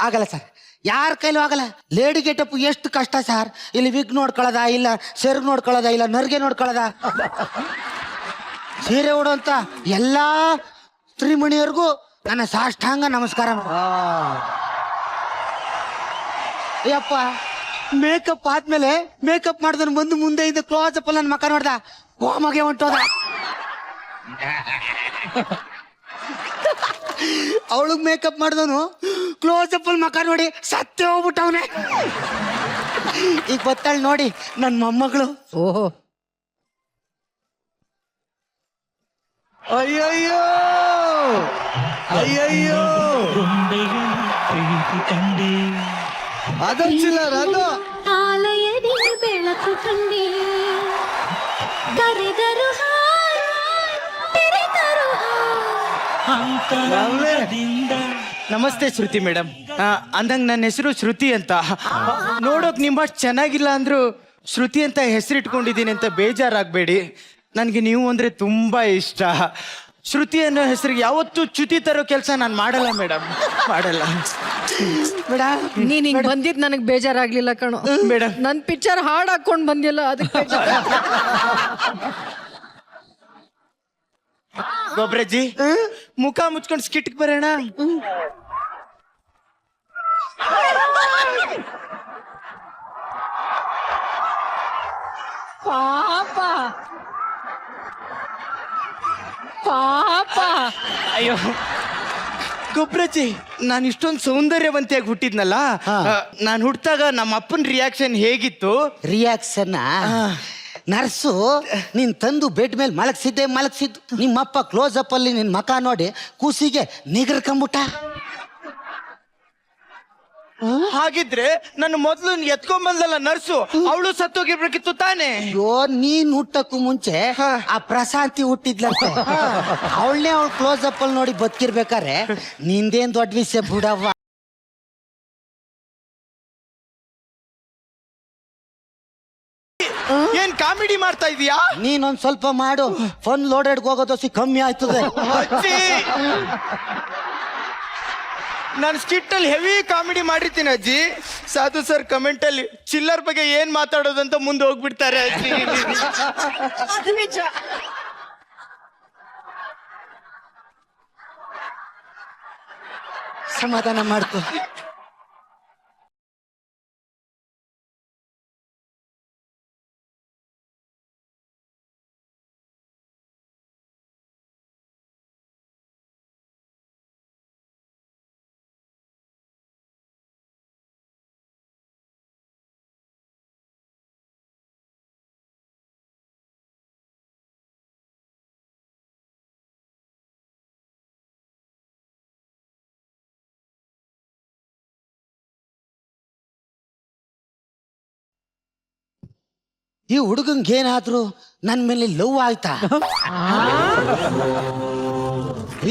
ಆಗಲ್ಲ ಸರ್, ಯಾರ ಕೈಲೂ ಆಗಲ್ಲ. ಲೇಡಿ ಗೆಟಪ್ ಎಷ್ಟು ಕಷ್ಟ ಸರ್. ಇಲ್ಲಿ ವಿಗ್ ನೋಡ್ಕೊಳ್ಳೋದ, ಇಲ್ಲ ಸೆರ್ಗ್ ನೋಡ್ಕೊಳ್ಳೋದ, ಇಲ್ಲ ನರ್ಗೆ ನೋಡ್ಕೊಳ್ಳೋದ, ಸೀರೆ ಉಡುವಂತ ಎಲ್ಲಾ ಸ್ತ್ರೀಮಣಿಯರಿಗೂ ನನ್ನ ಸಾಷ್ಟಾಂಗ ನಮಸ್ಕಾರ. ಅಯ್ಯಪ್ಪ, ಮೇಕಪ್ ಆದ್ಮೇಲೆ ಮೇಕಪ್ ಮಾಡಿದನು ಬಂದು ಮುಂದೆ ಇದ್ದ ಕ್ಲೋಸ್ ಅಪ್ ನನ್ನ ಮಕ್ಕ ನೋಡ್ದ, ಹೋಮಗೆ ಹೊಂಟೋದ. ಅವಳಿಗೆ ಮೇಕಪ್ ಮಾಡಿದವನು ಕ್ಲೋಸ್ ಅಪ್ ಅಲ್ಲಿ ಮಕ ನೋಡಿ ಸತ್ತೇ ಹೋಗ್ಬಿಟ್ಟವನೆ. ಈಗ ಗೊತ್ತಾಳ ನೋಡಿ ನನ್ನ ಮೊಮ್ಮಗಳು. ಓಹೋ, ಅಯ್ಯಯ್ಯೋ ಅಯ್ಯಯ್ಯೋ, ಅದು ಚಿಲ್ಲರ್, ಅದು ಆಲಯದಿ ಬೆಳಕು ಕಂಡೆ ಕರೆದರು ತೆರೆದರು ನಮಸ್ತೆ ಶ್ರುತಿ ಮೇಡಮ್. ಅಂದಂಗ ನನ್ನ ಹೆಸರು ಶ್ರುತಿ ಅಂತ. ನೋಡೋಕ್ ನಿಮ್ಮಷ್ಟು ಚೆನ್ನಾಗಿಲ್ಲ ಅಂದ್ರು ಶ್ರುತಿ ಅಂತ ಹೆಸರಿಟ್ಕೊಂಡಿದ್ದೀನಿ ಅಂತ ಬೇಜಾರಾಗಬೇಡಿ. ನನಗೆ ನೀವು ಅಂದ್ರೆ ತುಂಬಾ ಇಷ್ಟ. ಶ್ರುತಿ ಅನ್ನೋ ಹೆಸರಿಗೆ ಯಾವತ್ತೂ ಚ್ಯುತಿ ತರೋ ಕೆಲಸ ನಾನು ಮಾಡಲ್ಲ ಮೇಡಮ್, ಮಾಡಲ್ಲ ಮೇಡಮ್. ನೀನ್ ಹಿಂಗ್ ಬಂದಿದ್ ನನಗ್ ಬೇಜಾರಾಗ್ಲಿಲ್ಲ ಕಣೋ ಮೇಡಮ್. ನನ್ ಪಿಕ್ಚರ್ ಹಾಡ್ ಹಾಕೊಂಡ್ ಬಂದಿಲ್ಲ ಅದಕ್ಕೆ ಗೊಬ್ರಜ್ಜಿ, ಮುಖ ಮುಚ್ಕೊಂಡು ಸ್ಕಿಟ್ಗೆ ಬರೋಣ. ಪಾಪ ಪಾಪ. ಅಯ್ಯೋ ಗೊಬ್ರಜ್ಜಿ, ನಾನು ಇಷ್ಟೊಂದು ಸೌಂದರ್ಯವಂತಿಯಾಗಿ ಹುಟ್ಟಿದ್ನಲ್ಲ, ನಾನು ಹುಟ್ಟಿದಾಗ ನಮ್ಮ ಅಪ್ಪನ ರಿಯಾಕ್ಷನ್ ಹೇಗಿತ್ತು? ರಿಯಾಕ್ಷನ್ ನರ್ಸು ನೀನ್ ತಂದು ಬೆಡ್ ಮೇಲೆ ಮಲಗಿಸಿದ್ದು ನಿಮ್ಮಪ್ಪ ಕ್ಲೋಸ್ ಅಪ್ ಅಲ್ಲಿ ನಿನ್ ಮಕ ನೋಡಿ ಕೂಸಿಗೆ ನಿಗರ್ಕೊಂಬಿಟ್ಟ. ಹಾಗಿದ್ರೆ ನನ್ನ ಮೊದ್ಲು ಎತ್ಕೊಂಡ್ ನರ್ಸು, ಅವಳು ಸತ್ತೋಗಿರ್ಬೇಕಿತ್ತು ತಾನೇ? ಅಯ್ಯೋ, ನೀನ್ ಹುಟ್ಟಕ್ಕೂ ಮುಂಚೆ ಆ ಪ್ರಶಾಂತಿ ಹುಟ್ಟಿದ್ಲಂತೆ. ಅವಳನ್ನೇ ಅವಳು ಕ್ಲೋಸ್ ಅಪ್ ಅಲ್ಲಿ ನೋಡಿ ಬದುಕಿರ್ಬೇಕಾರೆ ನಿಂದೇನ್ ದೊಡ್ಡ ವಿಷಯ ಬಿಡವ್ವ. ಏನ್ ಕಾಮಿಡಿ ಮಾಡ್ತಾ ಇದೀಯಾ? ನೀನೊಂದ್ ಸ್ವಲ್ಪ ಮಾಡು, ಫನ್ ಲೋಡೆಡ್ ಹೋಗೋದು ಕಮ್ಮಿ ಆಯ್ತದೆ. ನಾನು ಸ್ಕಿಟ್ ಅಲ್ಲಿ ಹೆವಿ ಕಾಮಿಡಿ ಮಾಡಿರ್ತೀನಿ ಅಜ್ಜಿ. ಸಾಧು ಸರ್ ಕಮೆಂಟ್ ಅಲ್ಲಿ ಚಿಲ್ಲರ್ ಬಗ್ಗೆ ಏನ್ ಮಾತಾಡೋದಂತ ಮುಂದೆ ಹೋಗ್ಬಿಡ್ತಾರೆ ಅಜ್ಜಿ. ಸಮಾಧಾನ ಮಾಡ್ಕೊ. ಈ ಹುಡುಗಂಗೆ ಏನಾದ್ರು ನನ್ ಮೇಲೆ ಲವ್ ಆಯ್ತಾ?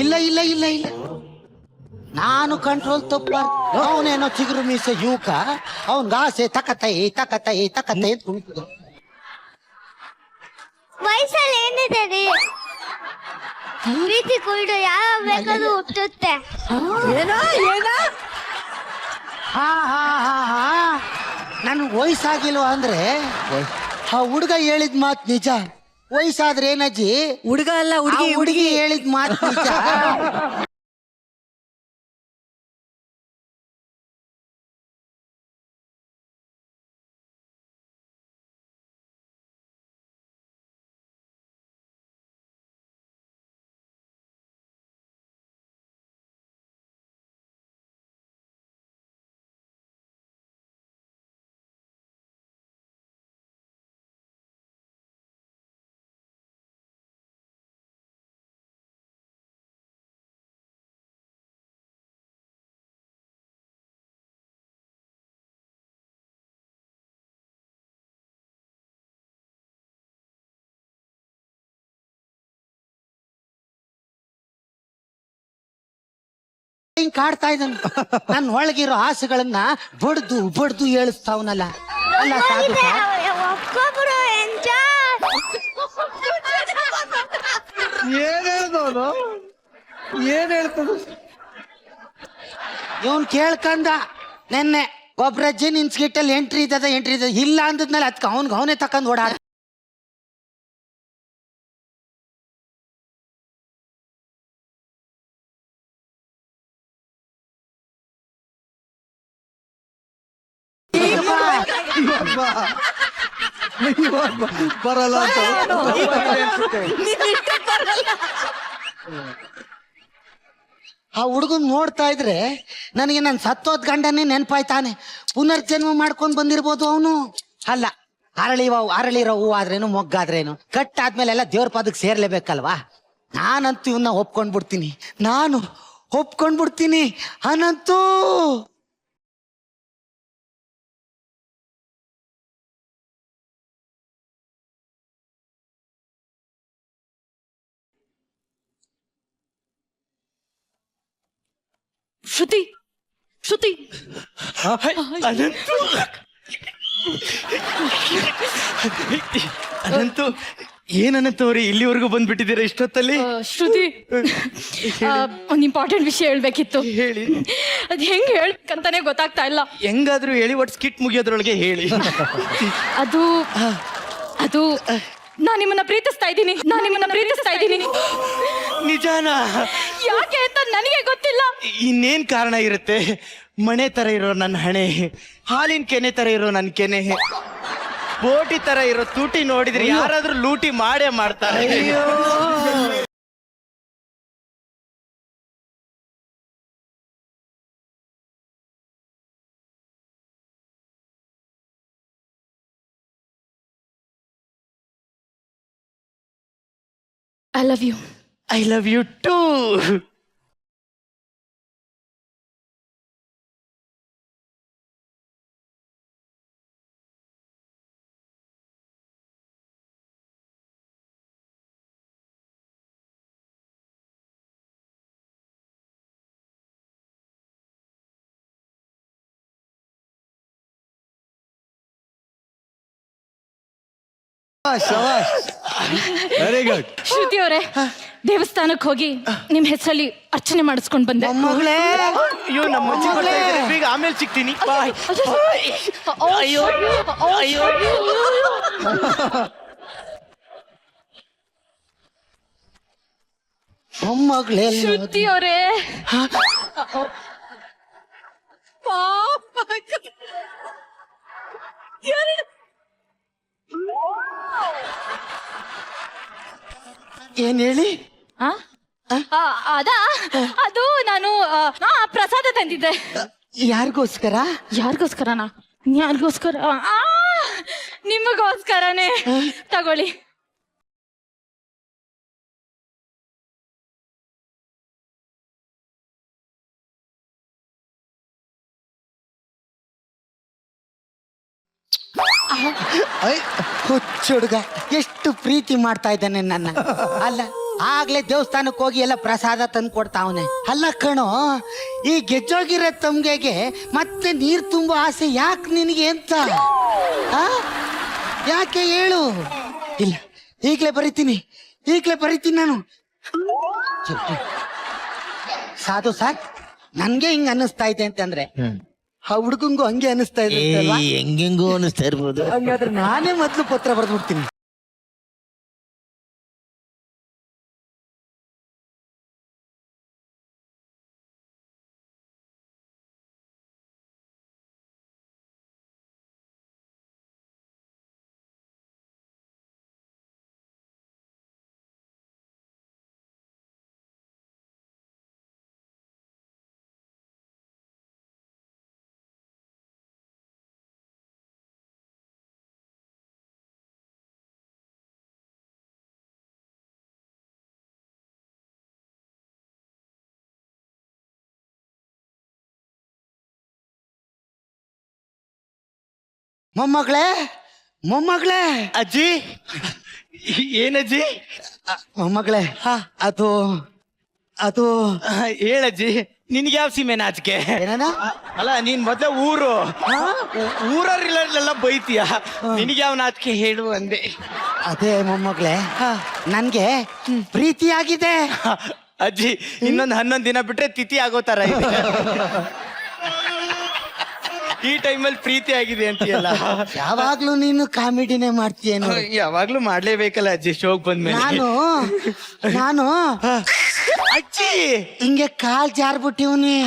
ಇಲ್ಲ ಇಲ್ಲ ಇಲ್ಲ ಇಲ್ಲ, ನಾನು ಕಂಟ್ರೋಲ್ ತಪ್ಪ. ಅವನೇನೋ ಚಿಗುರು ಮೀಸೆ ಯುವಕ, ಅವನ್ಗ ಆಸೆ ತಕತೈ ತಕತೈ ತಕತೈ ಅಂತ ಕುಣಿತದ. ವಯಸ್ಸಲ್ಲಿ ಏನಿದೆ ರೀ, ಪ್ರೀತಿ ಕುಯ್ಡು ಯಾವ ಬೇಕಾದ್ರೂ ಹುಟ್ಟುತ್ತೆ. ಏನೋ ಏನೋ ಹಾ ಹಾ ಹಾ ಹಾ, ನನ್ ವಯಸ್ಸಾಗಿಲ್ವ ಅಂದ್ರೆ ಆ ಹುಡುಗ ಹೇಳಿದ್ ಮಾತ್ ನಿಜ. ವಯಸ್ಸಾದ್ರೆ ಏನಜ್ಜಿ? ಹುಡುಗ ಅಲ್ಲ ಹುಡುಗಿ ಹೇಳಿದ್ ಮಾತ್ ನಿಜ. ಹಿಂಗ್ ಕಾಡ್ತಾ ಇದ್ದಾನೆ ನನ್ನ ಒಳಗಿರೋ ಆಸೆಗಳನ್ನ ಬಡ್ದು ಬಡ್ದು ಏಳಿಸ್ತಾವನಲ್ಲ. ಅಲ್ಲ ಸಾಧು ಸರ್, ಒಬ್ಬೊಬ್ರು ಎಂಜಾಯ್. ಏನ್ ಹೇಳ್ದವನು, ಏನ್ ಹೇಳ್ತದ? ಇವನ್ ಕೇಳ್ಕಂದ ನೆನ್ನೆ ಒಬ್ರಜ್ಜಿ ನಿನ್ ಸ್ಕಿಟ್ಟಲ್ಲಿ ಎಂಟ್ರಿ ಇದ್ದದ ಇಲ್ಲ ಅಂದದ್ಮೇಲೆ ಅದಕ್ಕೆ ಅವನೇ ತಕೊಂಡ್ ಓಡಾಡ. ಬರಲ್ಲ ಅಂತ ಆ ಹುಡುಗನ್ ನೋಡ್ತಾ ಇದ್ರೆ ನನಗೆ ನನ್ನ ಸತ್ತೋದ್ ಗಂಡನೇ ನೆನಪಾಯ್ತಾನೆ. ಪುನರ್ಜನ್ಮ ಮಾಡ್ಕೊಂಡ್ ಬಂದಿರ್ಬೋದು ಅವನು. ಅಲ್ಲ, ಅರಳಿರೋ ಹೂ ಆದ್ರೇನು ಮೊಗ್ಗಾದ್ರೇನು ಕಟ್ಟಾದ್ಮೇಲೆ ಎಲ್ಲ ದೇವ್ರ ಪಾದಕ್ಕೆ ಸೇರ್ಲೇಬೇಕಲ್ವಾ. ನಾನಂತೂ ಇವನ್ನ ಒಪ್ಕೊಂಡ್ಬಿಡ್ತೀನಿ, ನಾನು ಒಪ್ಕೊಂಡ್ಬಿಡ್ತೀನಿ. ಅನಂತೂ ಶ್ರುತಿ ಅನಂತು ಏನಂತವ್ರಿ ಇಲ್ಲಿವರೆಗೂ ಬಂದ್ಬಿಟ್ಟಿದ್ದೀರಾ ಇಷ್ಟೊತ್ತಲ್ಲಿ? ಶ್ರುತಿ ಒಂದು ಇಂಪಾರ್ಟೆಂಟ್ ವಿಷಯ ಹೇಳ್ಬೇಕಿತ್ತು. ಹೇಳಿ. ಅದ್ ಹೆಂಗ್ ಹೇಳ್ಬೇಕಂತಾನೆ ಗೊತ್ತಾಗ್ತಾ ಇಲ್ಲ. ಹೆಂಗಾದ್ರೂ ಹೇಳಿ, ಒಟ್ಟು ಸ್ಕಿಟ್ ಮುಗಿಯೋದ್ರೊಳಗೆ ಹೇಳಿ. ಅದು ಅದು ನಾನ್ ನಿಮ್ಮನ್ನ ಪ್ರೀತಿಸ್ತಾ ಇದ್ದೀನಿ. ನಿಜಾನ? ಯಾಕೆ ಅಂತ ನನಗೆ ಗೊತ್ತಿಲ್ಲ. ಇನ್ನೇನ್ ಕಾರಣ ಇರುತ್ತೆ? ಮಣೆ ತರ ಇರೋ ನನ್ನ ಹಣೆ, ಹಾಲಿನ ಕೆನೆ ತರ ಇರೋ ನನ್ನ ಕೆನೆ, ಬೋಟಿ ತರ ಇರೋ ತೂಟಿ ನೋಡಿದ್ರೆ ಯಾರಾದ್ರೂ ಲೂಟಿ ಮಾಡೇ ಮಾಡ್ತಾರೆ. I love you. I love you too. ಶಬಾಷ್, ವೆರಿ ಗುಡ್. ಶ್ರುತಿ ಅವರೇ, ದೇವಸ್ಥಾನಕ್ಕೆ ಹೋಗಿ ನಿಮ್ ಹೆಸರಲ್ಲಿ ಅರ್ಚನೆ ಮಾಡಿಸ್ಕೊಂಡ್ ಬಂದೆ. ಮೊಮ್ಮಗಳೇ, ಅಯ್ಯೋ, ನಮ್ಮ ಅಜ್ಜಿ ಬರ್ತಾ ಇದ್ದಾರೆ. ಬೇಗ ಆಮೇಲೆ ಸಿಗ್ತೀನಿ. ಬಾಯ್. ಅಯ್ಯೋ ಅಯ್ಯೋ. ಮೊಮ್ಮಗಳೇ, ಶ್ರುತಿ ಅವರೇ, ಏನ್ ಹೇಳಿ? ಅದು ನಾನು ಪ್ರಸಾದ ತಂದಿದ್ದೆ. ಯಾರಿಗೋಸ್ಕರ? ಯಾರಿಗೋಸ್ಕರನಾ? ನಿಮಗೋಸ್ಕರನೇ. ತಗೊಳ್ಳಿ. ಹುಚ್ಚುಡುಗ ಎಷ್ಟು ಪ್ರೀತಿ ಮಾಡ್ತಾ ಇದ್ದಾನೆ ನನ್ನ. ಅಲ್ಲ, ಆಗ್ಲೇ ದೇವಸ್ಥಾನಕ್ಕೆ ಹೋಗಿ ಎಲ್ಲ ಪ್ರಸಾದ ತಂದು ಕೊಡ್ತಾವನೆ. ಅಲ್ಲ ಕಣೋ, ಈ ಗೆಜ್ಜೋಗಿರೋ ತಮ್ಗೆಗೆ ಮತ್ತೆ ನೀರ್ ತುಂಬೋ ಆಸೆ ಯಾಕೆ ನಿನಗೆ ಅಂತ? ಯಾಕೆ ಹೇಳು? ಇಲ್ಲ, ಈಗ್ಲೇ ಬರೀತೀನಿ ನಾನು. ಸಾಧು ಸರ್, ನನ್ಗೆ ಹಿಂಗ ಅನ್ನಿಸ್ತಾ ಇದೆ ಅಂತಂದ್ರೆ ಆ ಹುಡುಗಂಗೂ ಹಂಗೆ ಅನ್ನಿಸ್ತಾ ಇದೆ. ಹೆಂಗೆಂಗೋ ಅನಿಸ್ತಾ ಇರ್ಬೋದು. ಹಂಗಾದ್ರೆ ನಾನೇ ಮೊದ್ಲು ಪತ್ರ ಬರೆದ್ಬಿಡ್ತೀನಿ. ಮೊಮ್ಮಗಳೇ, ಅಜ್ಜಿ, ಏನಜ್ಜಿ? ಮೊಮ್ಮಗಳೇ, ಅದು ಹೇಳಜ್ಜಿ. ನಿನ್ಗೆ ಯಾವ ಸೀಮೆ ನಾಚಿಕೆ? ಏನಾನ ಅಲ್ಲ ನೀನ್ ಮೊದ್ಲೇ ಊರವ್ರೆಲ್ಲ ಬೈತೀಯ, ನಿನಗೆ ಯಾವ ನಾಚಿಕೆ ಹೇಳು ಅಂದೆ. ಅದೇ ಮೊಮ್ಮಗಳೇ, ನನ್ಗೆ ಪ್ರೀತಿ ಆಗಿದೆ. ಅಜ್ಜಿ ಇನ್ನೊಂದು 11 ದಿನ ಬಿಟ್ರೆ ತಿಥಿ ಆಗೋ ತರ ಇದೆ. ಈ ಟೈಮಲ್ಲಿ ಪ್ರೀತಿ ಆಗಿದೆ ಅಂತೀಯಲ್ಲ. ಯಾವಾಗ್ಲೂ ನೀನು ಕಾಮಿಡಿನೇ ಮಾಡ್ತೀಯೇನು? ಯಾವಾಗ್ಲೂ ಮಾಡ್ಲೇಬೇಕಲ್ಲ ಅಜ್ಜಿ, ಶೋಕ್ ಬಂದ್ಮೇಲೆ. ನಾನು ಅಜ್ಜಿ ಹಿಂಗೆ ಕಾಲ್ ಜಾರ್ಬಿಟ್ಟಿವ್ನಿ.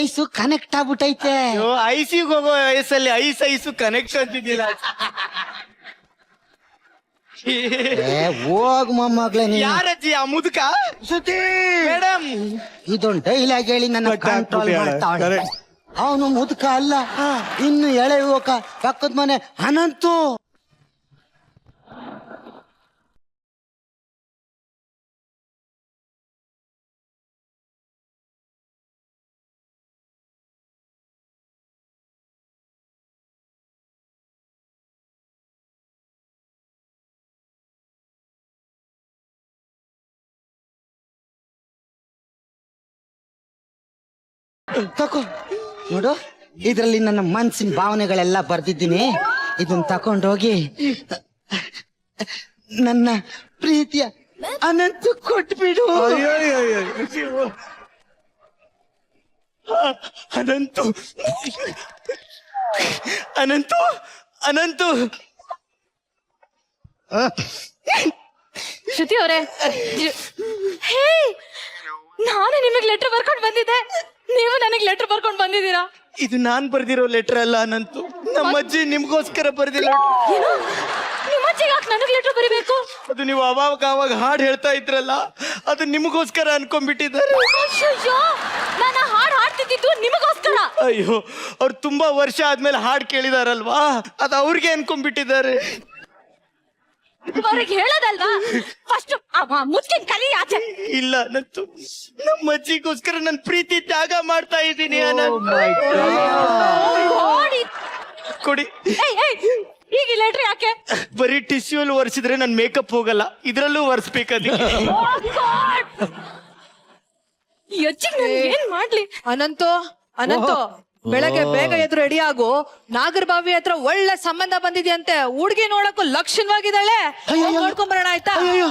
ಐಸು ಕನೆಕ್ಟ್ ಆಗ್ಬಿಟ್ಟೈತೆ. ಐಸಿಗೆ ಹೋಗೋ ವಯಸ್ಸಲ್ಲಿ ಐಸು ಕನೆಕ್ಟ್ ಅಂತಿದ್ದಿಲ್ಲ. ಹೋಗ್ ಮೊಮ್ಮಗಳೇ ನೀನು. ಯಾರಜ್ಜಿ ಆ ಮುದುಕ? ಸುದ್ದಿ ಮೇಡಮ್, ಇದೊಂದು ಡೈಲಾಗ್ ಹೇಳಿ ನನ್ನ ಕಂಟ್ರೋಲ್ ಮಾಡ್ತಾವಳೆ. Correct. ಅವನು ಮುದುಕ ಅಲ್ಲ, ಇನ್ನು ಎಳೆ ಯುವಕ, ಪಕ್ಕದ ಮನೆ ಅನಂತು. ತಕೋ ನೋಡು, ಇದ್ರಲ್ಲಿ ನನ್ನ ಮನ್ಸಿನ ಭಾವನೆಗಳೆಲ್ಲ ಬರ್ದಿದ್ದೀನಿ. ಇದನ್ನ ತಕೊಂಡೋಗಿ ನನ್ನ ಪ್ರೀತಿಯ ಅನಂತ ಕೊಟ್ಬಿಡು. ಅನಂತು ಅನಂತು ಅನಂತು. ಶ್ರುತಿ ಅವರೇ, ಹೇ, ನಾನು ನಿಮಗೆ ಲೆಟರ್ ಬರ್ಕೊಂಡು ಬಂದಿದ್ದೆ, ನೀವು ನನಗೆ ಲೆಟರ್ ಬರ್ಕೊಂಡು ಬಂದಿದ್ದೀರಾ? ಇದು ನಾನ್ ಬರ್ದಿರೋ ಲೆಟರ್ ಅಲ್ಲ ಅನಂತು, ನಮ್ಮ ಅಜ್ಜಿ ನಿಮ್ಗೋಸ್ಕರ ಬರ್ದಿಲ್ಲ. ಏನು? ನಿಮ್ಮ ಅಜ್ಜಿಗೆ ಯಾಕೆ ನನಗೆ ಲೆಟರ್ ಬರಿಬೇಕು? ಅದು ನೀವು ಅವಾಗ ಹಾಡು ಹೇಳ್ತಾ ಇದ್ರಲ್ಲ, ಅದು ನಿಮಗೋಸ್ಕರ ಅನ್ಕೊಂಡ್ಬಿಟ್ಟಿದ್ದಾರೆ. ಅಯ್ಯೋ, ನಾನು ಹಾಡು ಹಾಡ್ತಿದ್ದು ನಿಮಗೋಸ್ಕರ. ಅಯ್ಯೋ, ಅವ್ರು ತುಂಬಾ ವರ್ಷ ಆದ್ಮೇಲೆ ಹಾಡು ಕೇಳಿದಾರಲ್ವಾ, ಅದು ಅವ್ರಿಗೆ ಅನ್ಕೊಂಡ್ಬಿಟ್ಟಿದ್ದಾರೆ. ಅವ್ರಿಗೆ ಹೇಳೋದಲ್ವಾ? ಫಸ್ಟ್ ಮುಚ್ಚಿನ ಕಲಿ ಆಚೆ. ಇಲ್ಲ ಅನಂತು, ನಮ್ಮ ಅಜ್ಜಿಗೋಸ್ಕರ ನನ್ನ ಪ್ರೀತಿ ತ್ಯಾಗ ಮಾಡ್ತಾ ಇದ್ದೀನಿ. ಕೊಡಿ. ಈಗ ಲೆಟರ್ ಯಾಕೆ? ಬರೀ ಟಿಶ್ಯೂ ಅಲ್ಲಿ ಒರೆಸಿದ್ರೆ ನನ್ ಮೇಕಪ್ ಹೋಗಲ್ಲ, ಇದ್ರಲ್ಲೂ ಒರೆಸ್ಬೇಕದಕ್ಕೆ. ಏನ್ ಮಾಡ್ಲಿ? ಅನಂತು ಬೆಳಗ್ಗೆ ಬೇಗ ಎದ್ದು ರೆಡಿ ಆಗು. ನಾಗರಬಾವಿ ಹತ್ರ ಒಳ್ಳೆ ಸಂಬಂಧ ಬಂದಿದ್ಯಂತೆ, ಹುಡ್ಗಿ ನೋಡಕ್ಕೂ ಲಕ್ಷಣವಾಗಿದ್ದಾಳೆ. ನೋಡ್ಕೊಂಡ್ ಬರೋಣ ಆಯ್ತಾ? ಅಯ್ಯೋ,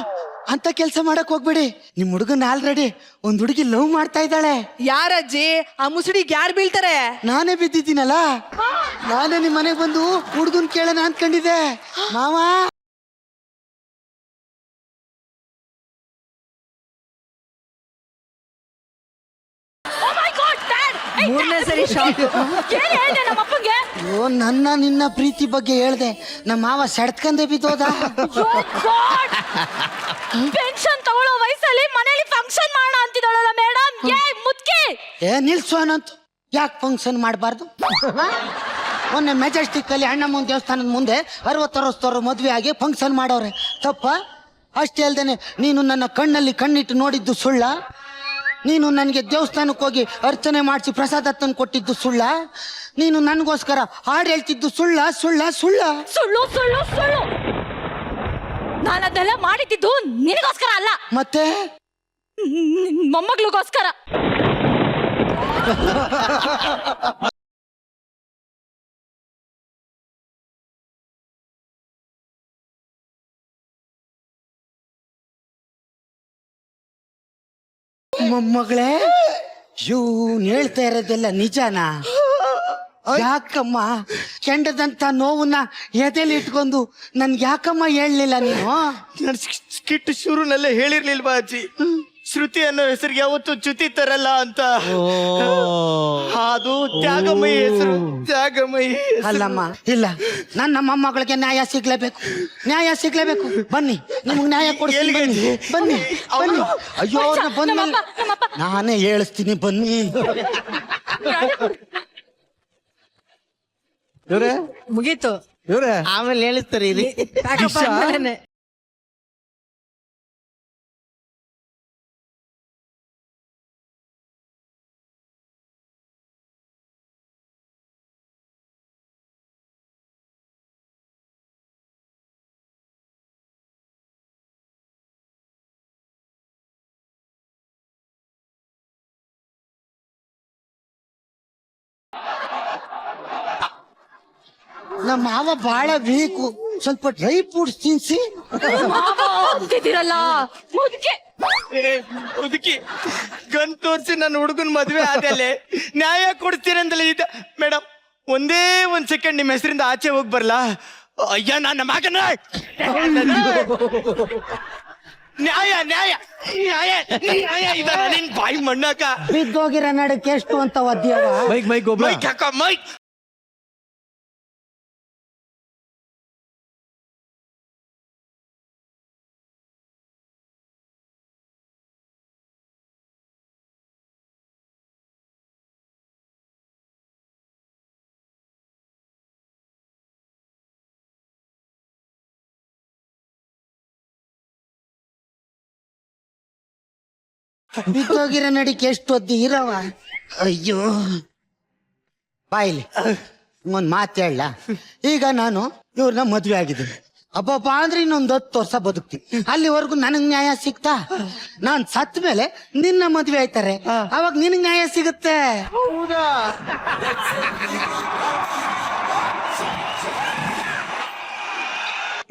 ಅಂತ ಕೆಲ್ಸ ಮಾಡಕ್ ಹೋಗ್ಬೇಡಿ. ನಿಮ್ ಹುಡುಗನ್ ಆಲ್ರೆಡಿ ಒಂದ್ ಹುಡುಗಿ ಲವ್ ಮಾಡ್ತಾ ಇದ್ದಾಳೆ. ಯಾರಜ್ಜಿ? ಆ ಮುಸುಡಿಗೆ ಯಾರು ಬೀಳ್ತಾರೆ? ನಾನೇ ಬಿದ್ದಿದ್ದೀನಲ್ಲ, ನಾನೇ ನಿಮ್ ಮನೆಗ್ ಬಂದು ಹುಡುಗನ್ ಕೇಳೋಣ ಅನ್ಕೊಂಡಿದ್ದೆ. ಮಾವ, ಮೂರನೇ ಸರಿ ಶಾಕ್. ಏನ್ ಹೇಳ್ದೆ ನಮ್ಮ ಅಪ್ಪಂಗೆ? ಅಯ್ಯೋ, ನಿನ್ನ ಪ್ರೀತಿ ಬಗ್ಗೆ ಹೇಳ್ದೆ, ನಮ್ಮ ಮಾವ ಸೆಡ್ಕಂದೆ ಬಿದ್ದೋದ. ಪೆನ್ಷನ್ ತಗೊಳ್ಳೋ ವಯಸ್ಸಲ್ಲಿ ಮನೇಲಿ ಫಂಕ್ಷನ್ ಮಾಡೋಣ ಅಂತಿದ್ದಾಳಲ್ಲ ಮೇಡಮ್. ಮುದ್ಕೆ ನಿಲ್ಸು ಅನಂತು, ಯಾಕೆ ಫಂಕ್ಷನ್ ಮಾಡಬಾರ್ದು? ಮೊನ್ನೆ ಮೆಜೆಸ್ಟಿಕ್ ಅಲ್ಲಿ ಅಣ್ಣಮ್ಮನ ದೇವಸ್ಥಾನದ ಮುಂದೆ 60 ವರ್ಷದವ್ರು ಮದ್ವೆ ಆಗಿ ಫಂಕ್ಷನ್ ಮಾಡೋರೆ, ತಪ್ಪ? ಅಷ್ಟೇ ಅಲ್ದೇನೆ, ನೀನು ನನ್ನ ಕಣ್ಣಲ್ಲಿ ಕಣ್ಣಿಟ್ಟು ನೋಡಿದ್ದು ಸುಳ್ಳ? ನೀನು ನನಗೆ ದೇವಸ್ಥಾನಕ್ಕೆ ಹೋಗಿ ಅರ್ಚನೆ ಮಾಡಿಸಿ ಪ್ರಸಾದ ತಂದು ಕೊಟ್ಟಿದ್ದು ಸುಳ್ಳ? ನೀನು ನನಗೋಸ್ಕರ ಹಾಡು ಹೇಳ್ತಿದ್ದು ಸುಳ್ಳ? ಸುಳ್ಳು ಸುಳ್ಳು ಸುಳ್ಳು ಸುಳ್ಳು. ನಾನು ಅದೆಲ್ಲ ಮಾಡಿದ್ದು ನಿನಗೋಸ್ಕರ ಅಲ್ಲ, ಮತ್ತೆ ಮೊಮ್ಮಗಳಿಗೋಸ್ಕರ. ಮೊಮ್ಮಗಳೇ, ಇವ್ನು ಹೇಳ್ತಾ ಇರೋದೆಲ್ಲ ನಿಜನಾ? ಯಾಕಮ್ಮ ಕೆಂಡದಂತ ನೋವನ್ನ ಎದೆಲಿ ಇಟ್ಕೊಂಡು ನನ್ಗೆ ಯಾಕಮ್ಮ ಹೇಳಲಿಲ್ಲ ನೀನು? ನಾನು ಸ್ಕಿಟ್ ಶುರುನಲ್ಲೇ ಹೇಳಿರ್ಲಿಲ್ವಾ ಅಜ್ಜಿ, ಶ್ರುತಿ ಅನ್ನೋ ಹೆಸರಿಗೆ ಯಾವತ್ತು ಚ್ಯುತಿ ತರಲ್ಲ ಅಂತ. ಅದು ತ್ಯಾಗಮಯಿ ಹೆಸರು, ತ್ಯಾಗಮಯಿ. ಅಲ್ಲಮ್ಮ, ಇಲ್ಲ, ನನ್ನ ಮೊಮ್ಮಗಳಿಗೆ ನ್ಯಾಯ ಸಿಗ್ಲೇಬೇಕು. ಬನ್ನಿ, ನಿಮ್ಗೆ ನ್ಯಾಯ ಕೊಡ್ತೀನಿ. ಬನ್ನಿ. ಅಯ್ಯೋ, ಅವ್ರನ್ನ ಬಂದ್ಮೇಲೆ ನಾನೇ ಹೇಳಿಸ್ತೀನಿ, ಬನ್ನಿ. ಮುಗೀತು. ಆಮೇಲೆ ಹೇಳಿಸ್ತಾರೆ. ನಮ್ಮ ಮಾವ ಬಹಳ ವೀಕು, ಸ್ವಲ್ಪ ಡ್ರೈ ಫ್ರೂಟ್ಸ್ ತಿನ್ಸಿ. ಅಂತಿದ್ದೀರಲ್ಲ ಮುದುಕೆ. ಹುಡುಕಿ ಗನ್ ತೋರಿಸಿ ನನ್ನ ಹುಡುಗನ್ ಮದ್ವೆ ಆದಲೆ ನ್ಯಾಯ ಕೊಡ್ತೀರಂತಲೇ ಇದ್ದ. ಮೇಡಮ್ ಒಂದೇ ಒಂದ್ ಸೆಕೆಂಡ್ ನಿಮ್ಮ ಹೆಸರಿಂದ ಆಚೆ ಹೋಗಿ ಬರ್ಲಾ? ಅಯ್ಯ ನನ್ನ ಮಗನ ನ್ಯಾಯ ನ್ಯಾಯ ನ್ಯಾಯ ನ್ಯಾಯ ಇದನ್ನ ನಿನ್ ಬಾಯಿ ಮಣ್ಣಾಕ. ಬಿದ್ದೋಗಿರೋ ನಡಕ್ಕೆ ಎಷ್ಟು ಅಂತ ಒದ್ದಿಯವ. ಮೈಕ್ ಒಬ್ಳ ಮೈಕ್ ಹಾಕ ಮೈಕ್. ಬಿದ್ದೋಗಿರೋ ನಡಿಕೆ ಎಷ್ಟು ಒದ್ದಿ ಇರವ. ಅಯ್ಯೋ ಬಾಯಿಲಿ ಒಂದ್ ಮಾತು ಹೇಳ. ಈಗ ನಾನು ಇವ್ರನ್ನ ಮದ್ವೆ ಆಗಿದ್ದೀನಿ. ಅಬ್ಬಬ್ಬ ಅಂದ್ರೆ ಇನ್ನೊಂದು 10 ವರ್ಷ ಬದುಕ್ತೀನಿ. ಅಲ್ಲಿವರೆಗೂ ನನಗ್ ನ್ಯಾಯ ಸಿಗ್ತಾ? ನಾನ್ ಸತ್ ಮೇಲೆ ನಿನ್ನ ಮದ್ವೆ ಆಯ್ತಾರೆ, ಅವಾಗ ನಿನಗ್ ನ್ಯಾಯ ಸಿಗುತ್ತೆ.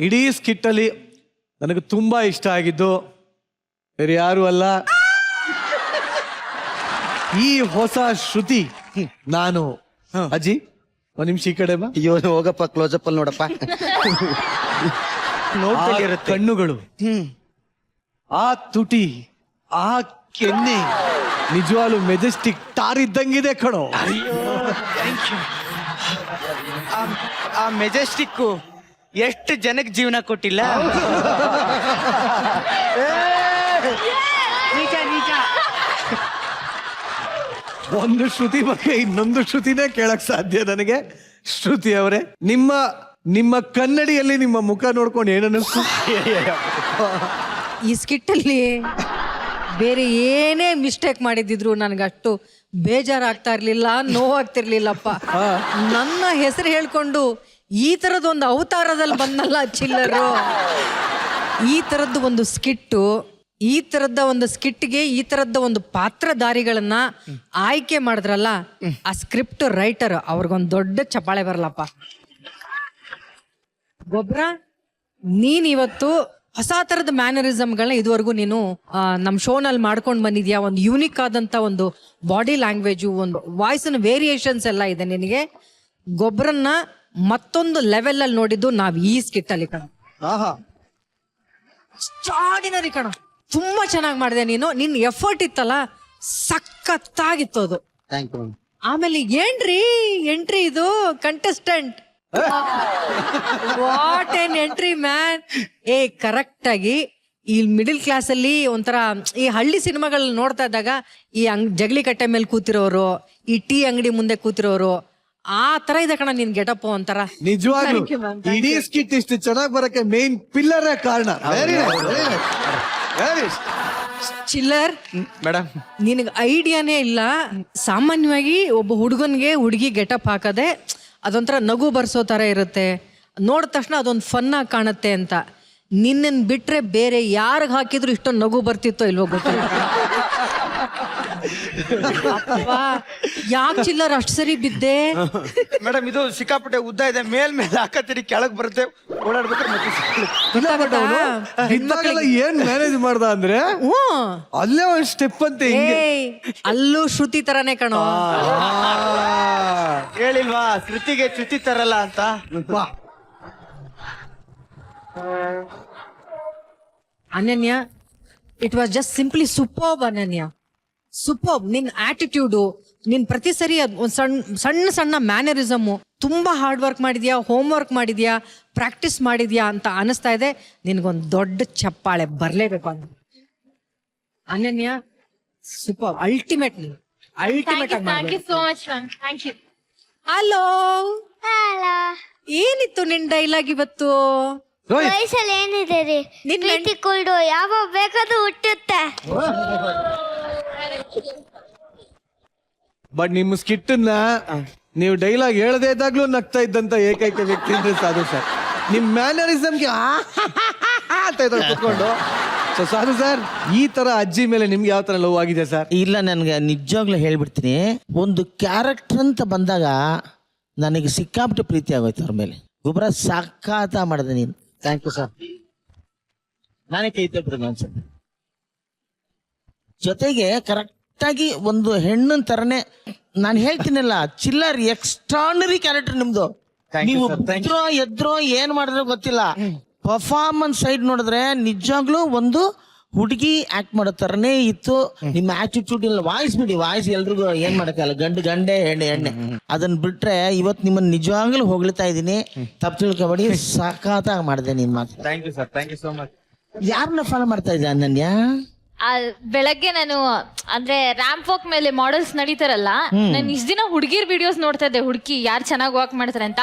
ಇಡೀ ಸ್ಕಿಟ್ ಅಲ್ಲಿ ನನಗೆ ತುಂಬಾ ಇಷ್ಟ ಆಗಿದ್ದು ಬೇರೆ ಯಾರು ಅಲ್ಲ, ಈ ಹೊಸ ಶ್ರುತಿ. ನಾನು ಅಜ್ಜಿ ಒಂದ್ ನಿಮಿಷ ಈ ಕಡೆ ಬಾ. ಅಯ್ಯೋ ಹೋಗಪ್ಪ, ಕ್ಲೋಸಪ್ ಅಲ್ಲಿ ನೋಡಪ್ಪ. ಆ ಕಣ್ಣುಗಳು, ಆ ತುಟಿ, ಆ ಕೆನ್ನೆ ನಿಜವಾಗ್ಲು ಮೆಜೆಸ್ಟಿಕ್ ಟಾರ್ ಇದ್ದಂಗಿದೆ ಕಣೋ. ಆ ಮೆಜೆಸ್ಟಿಕ್ ಎಷ್ಟು ಜನಕ್ಕೆ ಜೀವನ ಕೊಟ್ಟಿಲ್ಲ. ನಿಜ ನಿಜ. ಒಂದು ಶ್ರುತಿ ಬಗ್ಗೆ ಇನ್ನೊಂದು ಶ್ರುತಿನೇ ಕೇಳಕ್ ಸಾಧ್ಯ ನನಗೆ. ಶ್ರುತಿ ಅವರೇ, ನಿಮ್ಮ ಕನ್ನಡಿಯಲ್ಲಿ ನಿಮ್ಮ ಮುಖ ನೋಡ್ಕೊಂಡು ಏನನ್ನಿಸ್ತು? ಈ ಸ್ಕಿಟ್ ಅಲ್ಲಿ ಬೇರೆ ಏನೇ ಮಿಸ್ಟೇಕ್ ಮಾಡಿದಿದ್ರು ನನಗಷ್ಟು ಬೇಜಾರಾಗ್ತಾ ಇರ್ಲಿಲ್ಲ, ನೋವಾಗ್ತಿರ್ಲಿಲ್ಲಪ್ಪ. ನನ್ನ ಹೆಸರು ಹೇಳ್ಕೊಂಡು ಈ ತರದೊಂದು ಅವತಾರದಲ್ಲಿ ಬಂದಲ್ಲ ಚಿಲ್ಲರು. ಈ ತರದ್ದು ಒಂದು ಸ್ಕಿಟ್ಟು, ಈ ತರದ ಒಂದು ಸ್ಕಿಟ್ಗೆ ಈ ತರದ ಒಂದು ಪಾತ್ರಧಾರಿಗಳನ್ನ ಆಯ್ಕೆ ಮಾಡಿದ್ರಲ್ಲ, ಆ ಸ್ಕ್ರಿಪ್ಟ್ ರೈಟರ್ ಅವ್ರಿಗೊಂದು ದೊಡ್ಡ ಚಪ್ಪಾಳೆ ಬರಲಪ್ಪ. ಗೊಬ್ರ, ನೀನ್ ಇವತ್ತು ಹೊಸ ತರದ ಮ್ಯಾನರಿಸಮ್ಗಳನ್ನ ಇದುವರೆಗೂ ನೀನು ನಮ್ಮ ಶೋನಲ್ಲಿ ಮಾಡ್ಕೊಂಡು ಬಂದಿದ್ಯಾ. ಒಂದು ಯೂನಿಕ್ ಆದಂತ ಒಂದು ಬಾಡಿ ಲ್ಯಾಂಗ್ವೇಜು, ಒಂದು ವಾಯ್ಸಿನ ವೇರಿಯೇಷನ್ಸ್ ಎಲ್ಲ ಇದೆ ನಿನಗೆ. ಗೊಬ್ರನ್ನ ಮತ್ತೊಂದು ಲೆವೆಲ್ ಅಲ್ಲಿ ನೋಡಿದ್ದು ನಾವ್ ಈ ಸ್ಕಿಟ್ ಅಲ್ಲಿ ಕಣ. ಎಕ್ಸ್ಟ್ರಾರ್ಡಿನರಿ ಕಣ, ತುಂಬಾ ಚೆನ್ನಾಗಿ ಮಾಡಿದೆ ನೀನು. ನಿನ್ ಎಫರ್ಟ್ ಇತ್ತಲ್ಲ, ಸಖತ್ತಾಗಿತ್ತು ಅದು. Thank you. ಆಮೇಲೆ ಏನ್ರಿ ಎಂಟ್ರಿ ಇದು, ಕಂಟೆಸ್ಟೆಂಟ್ ವಾಟ್ ಏನ್ ಎಂಟ್ರಿ ಮ್ಯಾನ್. ಕರೆಕ್ಟ್ ಆಗಿ ಈ ಮಿಡಿಲ್ ಕ್ಲಾಸ್ ಅಲ್ಲಿ ಒಂಥರ ಈ ಹಳ್ಳಿ ಸಿನಿಮಾಗಳನ್ನ ನೋಡ್ತಾ ಇದ್ದಾಗ ಈ ಜಗಲಿ ಕಟ್ಟೆ ಮೇಲೆ ಕೂತಿರೋರು, ಈ ಟೀ ಅಂಗಡಿ ಮುಂದೆ ಕೂತಿರೋರು, ಆ ತರ ಇದೆ ಕಣ ನಿನ್ ಗೆಟಪ್ ಒಂಥರ. ನಿಜವಾಗ್ಲೂ ಇಡೀ ಸ್ಕಿಟ್ ಇಷ್ಟು ಚೆನ್ನಾಗಿ ಬರಕ್ಕೆ ಮೇನ್ ಪಿಲ್ಲರ್ ಕಾರಣ. ಚಿಲ್ಲರ್ ಮೇಡಮ್, ನಿನಗೆ ಐಡಿಯಾನೇ ಇಲ್ಲ. ಸಾಮಾನ್ಯವಾಗಿ ಒಬ್ಬ ಹುಡುಗನ್ಗೆ ಹುಡುಗಿ ಗೆಟಪ್ ಹಾಕದೆ ಅದೊಂಥರ ನಗು ಬರ್ಸೋ ತರ ಇರುತ್ತೆ, ನೋಡಿದ ತಕ್ಷಣ ಅದೊಂದು ಫನ್ ಆಗಿ ಕಾಣುತ್ತೆ ಅಂತ. ನಿನ್ನನ್ ಬಿಟ್ರೆ ಬೇರೆ ಯಾರಿಗೆ ಹಾಕಿದ್ರು ಇಷ್ಟೊಂದು ನಗು ಬರ್ತಿತ್ತೋ ಇಲ್ವೋ ಗೊತ್ತಿಲ್ಲ. ಯಾಕೆ ಚಿಲ್ಲರ್ ಅಷ್ಟು ಸರಿ ಬಿದ್ದೆ? ಮೇಡಮ್ ಇದು ಸಿಕ್ಕಾಪಟ್ಟೆ ಉದ್ದ ಇದೆ, ಮೇಲೆ ಹಾಕತ್ತೀರಿ, ಕೆಳಗ್ ಬರುತ್ತೆ, ಓಡಾಡ್ಬೇಕಾದ್ರೆ ಹಿಂದಾಗೆಲ್ಲ ಏನ್ ಮ್ಯಾನೇಜ್ ಮಾಡ್ದ ಅಂದ್ರೆ ಅಲ್ಲೇ ಒಂದ್ ಸ್ಟೆಪ್ ಅಂತ ಅಲ್ಲೂ ಶ್ರುತಿ ತರಾನೇ ಕಣೋ. ಹೇಳಿಲ್ವಾ ಶ್ರುತಿಗೆ ಚ್ಯುತಿ ತರಲ್ಲ ಅಂತ. ಅನನ್ಯ, it was just simply superb. ಅನನ್ಯ, ಸೂಪರ್ಬ್. ನಿನ್ ಆಟಿಟ್ಯೂಡು, ನಿನ್ ಪ್ರತಿ ಸರಿ ಒಂದ್ ಸಣ್ಣ ಸಣ್ಣ ಮ್ಯಾನರಿಸಮು, ತುಂಬಾ ಹಾರ್ಡ್ ವರ್ಕ್ ಮಾಡಿದ್ಯಾ, ಹೋಮ್ ವರ್ಕ್ ಮಾಡಿದ್ಯಾ, ಪ್ರಾಕ್ಟೀಸ್ ಮಾಡಿದ್ಯಾ ಅಂತ ಅನಿಸ್ತಾ ಇದೆ. ನಿನ್ಗೊಂದು ದೊಡ್ಡ ಚಪ್ಪಾಳೆ ಬರ್ಲೇಬೇಕು ಅಂತ. Ananya, super, ultimate. ನೀನು ಅಲ್ಟಿಮೇಟ್ ಆಗಿ thank you so much ma'am, thank you. Hello, hello. ಏನಿತ್ತು ನಿನ್ ಡೈಲಾಗ್ ಇವತ್ತು? ವಯಸ್ಸಲ್ಲಿ ಏನಿದೆ ರೀ? ನಿನ್ ಪ್ರೀತಿ ಕುಳ್ಳು ಯಾವಾಗ ಬೇಕಾದ್ರೂ ಹುಟ್ಟುತ್ತೆ. ಬಟ್ ನಿಮ್ಮ ಸ್ಕಿಟ್ ನೀವು ಡೈಲಾಗ್ ಹೇಳದೇ ಇದ್ದಾಗ್ಲೂ ನಗ್ತಾ ಇದ್ದಂತ ಏಕೈಕ ವ್ಯಕ್ತಿ ಅಂದ್ರೆ ಸಾಧು ಸರ್. ನಿಮ್ ಮ್ಯಾನರಿಸಮ್ಗೆ ಅಂತ ಕುತ್ಕೊಂಡು. ಸೊ ಸಾಧು ಸರ್, ಈ ತರ ಅಜ್ಜಿ ಮೇಲೆ ನಿಮ್ಗೆ ಯಾವ ತರ ಲವ್ ಆಗಿದೆ ಸರ್? ಇಲ್ಲ, ನನ್ಗೆ ನಿಜವಾಗ್ಲೂ ಹೇಳ್ಬಿಡ್ತೀನಿ, ಒಂದು ಕ್ಯಾರೆಕ್ಟರ್ ಅಂತ ಬಂದಾಗ ನನಗೆ ಸಿಕ್ಕಾಪಟ್ಟೆ ಪ್ರೀತಿ ಆಗೋಯ್ತು ಅವ್ರ ಮೇಲೆ. ಗೊಬ್ಬರ ಸಾಕಾತ ಮಾಡಿದೆ ನೀನು. Thank you sir. ನಾನೇ ಕೈ ತಪ್ಪಿದೆ ಅನ್ಸುತ್ತೆ. ಜೊತೆಗೆ ಕರೆಕ್ಟಾಗಿ ಒಂದು ಹೆಣ್ಣನ್ ತರನೇ ನಾನು ಹೇಳ್ತೀನಲ್ಲ, ಚಿಲ್ಲರ್ ಎಕ್ಸ್ಟ್ರಾನರಿ ಕ್ಯಾರೆಕ್ಟರ್ ನಿಮ್ದು. ನೀವು ಎದ್ರೋ ಏನ್ ಮಾಡಿದ್ರೆ ಗೊತ್ತಿಲ್ಲ, ಪರ್ಫಾರ್ಮೆನ್ಸ್ ಸೈಡ್ ನೋಡಿದ್ರೆ ನಿಜವಾಗ್ಲೂ ಒಂದು ಹುಡುಗಿ ಆಕ್ಟ್ ಮಾಡೋ ತರನೇ ಇತ್ತು ನಿಮ್ಮ ಆಟಿಟ್ಯೂಡ್. ಇಲ್ಲ ವಾಯ್ಸ್ ಬಿಡಿ, ವಾಯ್ಸ್ ಎಲ್ರಿಗೂ ಏನ್ ಮಾಡಕ್ಕಲ್ಲ, ಗಂಡೆ ಎಣ್ಣೆ ಅದನ್ನ ಬಿಟ್ರೆ ಇವತ್ತು ನಿಮ್ಮನ್ನ ನಿಜವಾಗ್ಲೂ ಹೊಗಳ್ತಾ ಇದೀನಿ. ತಪ್ಪು ತಿಳ್ಕೊಬೇಡಿ, ಸಾಕಾತಾಗಿ ಮಾಡಿದೆ ನಿನ್ ಮಾತು. Thank you sir, thank you so much. ಯಾರನ್ನ ಫಾಲೋ ಮಾಡ್ತಾ ಇದ್ದೆ ಅನನ್ಯ? ಬೆಳಗ್ಗೆ ನಾನು ಅಂದ್ರೆ ರ್ಯಾಂಪ್ ವಾಕ್ ಮೇಲೆ ಮಾಡೆಲ್ಸ್ ನಡೀತಾರಲ್ಲ, ನಾನು ಇಷ್ಟ ದಿನ ಹುಡುಗಿರ್ ವಿಡಿಯೋಸ್ ನೋಡ್ತಾ ಇದ್ದೆ, ಹುಡುಗಿ ಯಾರು ಚೆನ್ನಾಗಿ ವಾಕ್ ಮಾಡ್ತಾರೆ ಅಂತ.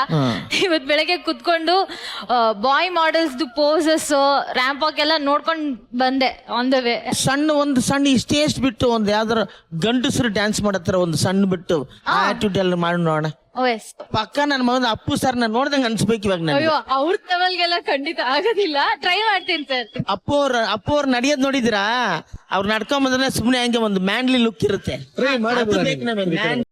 ಇವತ್ ಬೆಳಗ್ಗೆ ಕುತ್ಕೊಂಡು ಬಾಯ್ ಮಾಡೆಲ್ಸ್ ಪೋಸಸ್ ರ್ಯಾಂಪ್ ವಾಕ್ ಎಲ್ಲ ನೋಡ್ಕೊಂಡ್ ಬಂದೆ ಆನ್ ದ ವೇ. ಒಂದು ಸಣ್ಣ ಇಷ್ಟೇಷ್ಟು ಬಿಟ್ಟು ಒಂದು ಯಾವ್ದಾರ ಗಂಡಸರು ಡ್ಯಾನ್ಸ್ ಮಾಡತ್ತಾರ, ಒಂದು ಸಣ್ಣ ಬಿಟ್ಟು ಆಟಿಟ್ಯೂಡ್ ಎಲ್ಲ ಮಾಡಿ ನೋಡೋಣ. ಪಕ್ಕ ನನ್ನ ಮಗನ ಅಪ್ಪು ಸರ್ ನಾನು ನೋಡ್ದಂಗ ಅನ್ಸ್ಬೇಕು ಇವಾಗ ನನಗೆ. ಅಯ್ಯೋ, ಅವ್ರ ಲೆವೆಲ್ಗೆಲ್ಲ ಖಂಡಿತ ಆಗೋದಿಲ್ಲ, ಟ್ರೈ ಮಾಡ್ತೀನಿ ಸರ್. ಅಪ್ಪು ಅವ್ರ ನಡಿಯೋದ್ ನೋಡಿದಿರಾ? ಅವ್ರು ನಡ್ಕೊಂಡ್ ಬಂದ್ರೆ ಸುಮ್ನೆ ಹಂಗೆ ಒಂದು ಮ್ಯಾನ್ಲಿ ಲುಕ್ ಇರುತ್ತೆ. ಅದು ಬೇಕು ನಮಗೆ, man.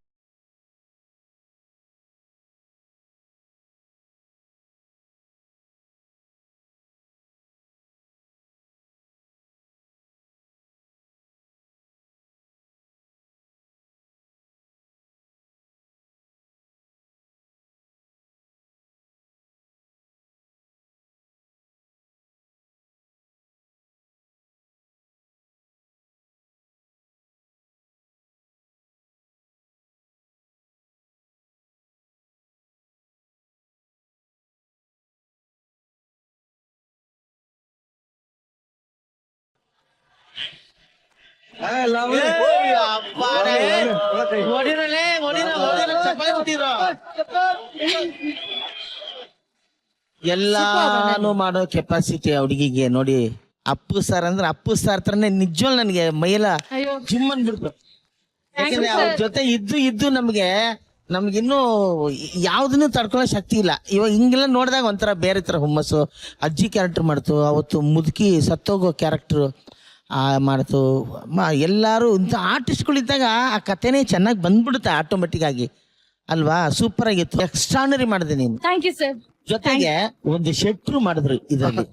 ಎಲ್ಲಾನು ಮಾಡೋ ಕೆಪಾಸಿಟಿ ಹುಡುಗಿಗೆ ನೋಡಿ. ಅಪ್ಪು ಸರ್ ಅಂದ್ರೆ ಅಪ್ಪು ಸರ್ ತರನೇ ನಿಜವಾಗ್ಲೂ ನನಗೆ ಮೈಯೆಲ್ಲ ಜಿಮ್ ಅಂದ್ಬಿಡ್ತು. ಯಾಕಂದ್ರೆ ಅವ್ರ ಜೊತೆ ಇದ್ದು ನಮ್ಗಿನ್ನೂ ಯಾವ್ದನ್ನು ತಡ್ಕೊಳ್ಳೋ ಶಕ್ತಿ ಇಲ್ಲ. ಇವಾಗ ಹಿಂಗೆಲ್ಲ ನೋಡಿದಾಗ ಒಂಥರ ಬೇರೆ ತರ ಹುಮ್ಮಸ್ಸು. ಅಜ್ಜಿ ಕ್ಯಾರೆಕ್ಟರ್ ಮಾಡ್ತು, ಅವತ್ತು ಮುದುಕಿ ಸತ್ತೋಗೋ ಕ್ಯಾರೆಕ್ಟರ್ ಮಾಡ್ತು. ಎಲ್ಲಾರು ಇಂಥ ಆರ್ಟಿಸ್ಟ್ಗಳಿದ್ದಾಗ ಆ ಕಥೆನೇ ಚೆನ್ನಾಗಿ ಬಂದ್ಬಿಡುತ್ತೆ ಆಟೋಮೆಟಿಕ್ ಆಗಿ ಅಲ್ವಾ? ಸೂಪರ್ ಆಗಿತ್ತು, ಎಕ್ಸ್ಟ್ರಾನರಿ ಮಾಡಿದೆ ನೀನು. Thank you sir. ಜೊತೆಗೆ ಒಂದು ಶೆಟ್ರು ಮಾಡಿದ್ರು ಇದರಲ್ಲಿ.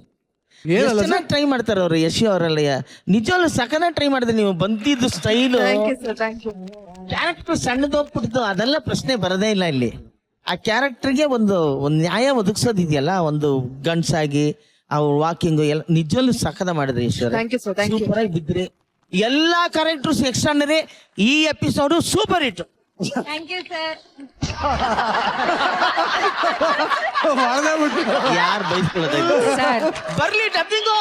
ಚೆನ್ನಾಗಿ ಟ್ರೈ ಮಾಡ್ತಾರೆ ಅವರು, ಯಶಿ ಅವರೆಲ್ಲ ನಿಜವಲ್ಲೂ ಸಕನ ಟ್ರೈ ಮಾಡಿದ್ರೆ. ನೀವು ಬಂದಿದ್ದು ಸ್ಟೈಲು, ಕ್ಯಾರೆಕ್ಟರ್ ಸಣ್ಣದೋಗ್ಬಿಡ್ತು, ಅದೆಲ್ಲ ಪ್ರಶ್ನೆ ಬರೋದೇ ಇಲ್ಲ ಇಲ್ಲಿ. ಆ ಕ್ಯಾರೆಕ್ಟರ್ಗೆ ಒಂದು ನ್ಯಾಯ ಒದಗಿಸೋದಿದೆಯಲ್ಲ, ಒಂದು ಗಂಡ್ಸಾಗಿ ಅವ್ರ ವಾಕಿಂಗು ಎಲ್ಲ ನಿಜವಲ್ಲೂ ಸಕದ ಮಾಡಿದ್ರಿ ಈಶ್ವರ. ಸೂಪರ್ ಆಗಿ ಬಿದ್ರಿ. ಎಲ್ಲಾ ಕ್ಯಾರೆಕ್ಟರ್ಸ್ ಎಕ್ಸ್ಟ್ರಾನರಿ. ಈ episode super hit. Thank you sir. ಯಾರು ಬೈಸ್ಕೊಳ್ಳೋದು? ಬರ್ಲಿ ಡಬ್ಬಿಂಗು.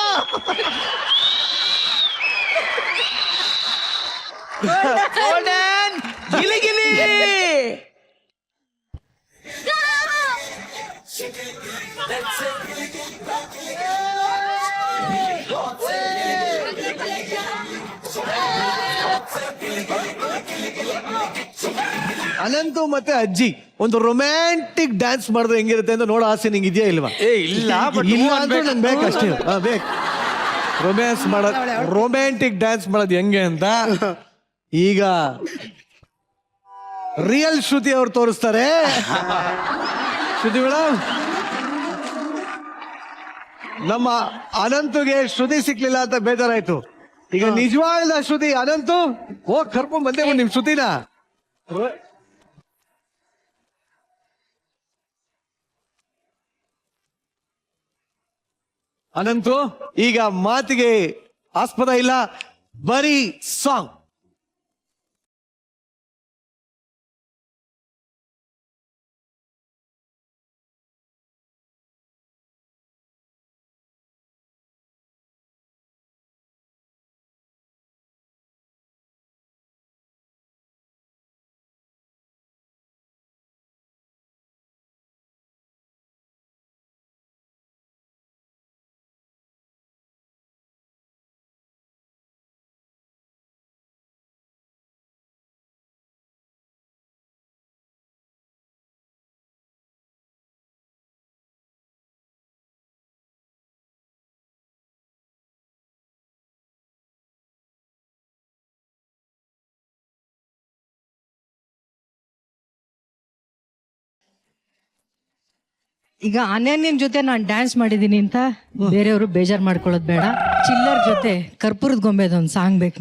ಗಿಲಿ ಗಿಲಿ. ಅನಂತು ಮತ್ತೆ ಅಜ್ಜಿ ಒಂದು ರೊಮ್ಯಾಂಟಿಕ್ ಡ್ಯಾನ್ಸ್ ಮಾಡಿದ್ರೆ ಹೆಂಗಿರುತ್ತೆ ಅಂತ ನೋಡೋ ಆಸೆ ನಿಂಗೆ ಇದೆಯಾ ಇಲ್ವಾ? ಇಲ್ಲ, ಇಲ್ಲ ಅಂದ್ರೆ ನಂಗೆ ಬೇಕಷ್ಟೇ. ಬೇಕು ರೊಮ್ಯಾನ್ಸ್ ಮಾಡೋದು, ರೊಮ್ಯಾಂಟಿಕ್ ಡ್ಯಾನ್ಸ್ ಮಾಡೋದು ಹೆಂಗೆ ಅಂತ ಈಗ ರಿಯಲ್ ಶ್ರುತಿ ಅವ್ರು ತೋರಿಸ್ತಾರೆ. ಶ್ರುತಿ ಮೇಡಮ್, ನಮ್ಮ ಅನಂತುಗೆ ಶ್ರುತಿ ಸಿಕ್ಲಿಲ್ಲ ಅಂತ ಬೇಜಾರಾಯ್ತು. ಈಗ ನಿಜವಾಗ್ಲ ಶ್ರುತಿ ಅನಂತು ಹೋಗ್ ಕರ್ಕೊಂಡ್ ಬಂದೆ ನಿಮ್ ಶ್ರುತಿನ. ಅನಂತು ಈಗ ಮಾತಿಗೆ ಆಸ್ಪದ ಇಲ್ಲ, ಬರೀ ಸಾಂಗ್. ಈಗ ಅನನ್ಯನ್ ಜೊತೆ ನಾನು ಡ್ಯಾನ್ಸ್ ಮಾಡಿದೀನಿ ಅಂತ ಬೇರೆಯವರು ಬೇಜಾರ್ ಮಾಡ್ಕೊಳ್ಳೋದು ಬೇಡ. ಚಿಲ್ಲರ್ ಜೊತೆ ಕರ್ಪೂರದ ಗೊಂಬೆದ ಒಂದು ಸಾಂಗ್ ಬೇಕು.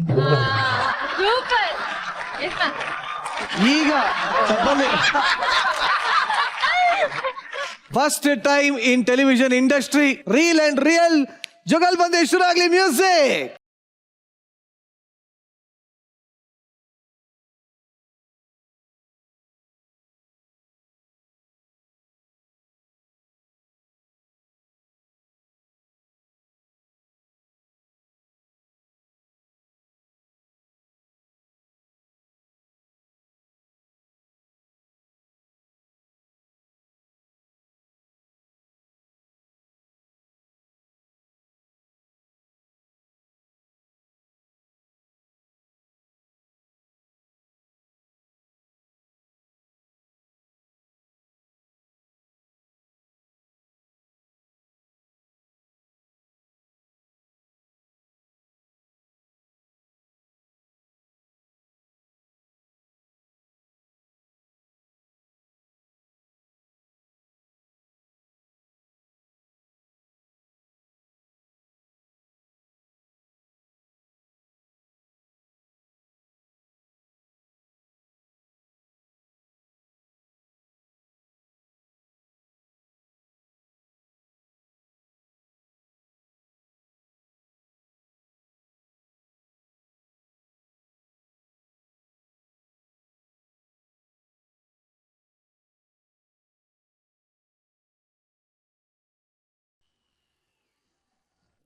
ಈಗ first time in television industry reel and real jugalbandi ಶುರು ಆಗ್ಲಿ ಮ್ಯೂಸಿಕ್.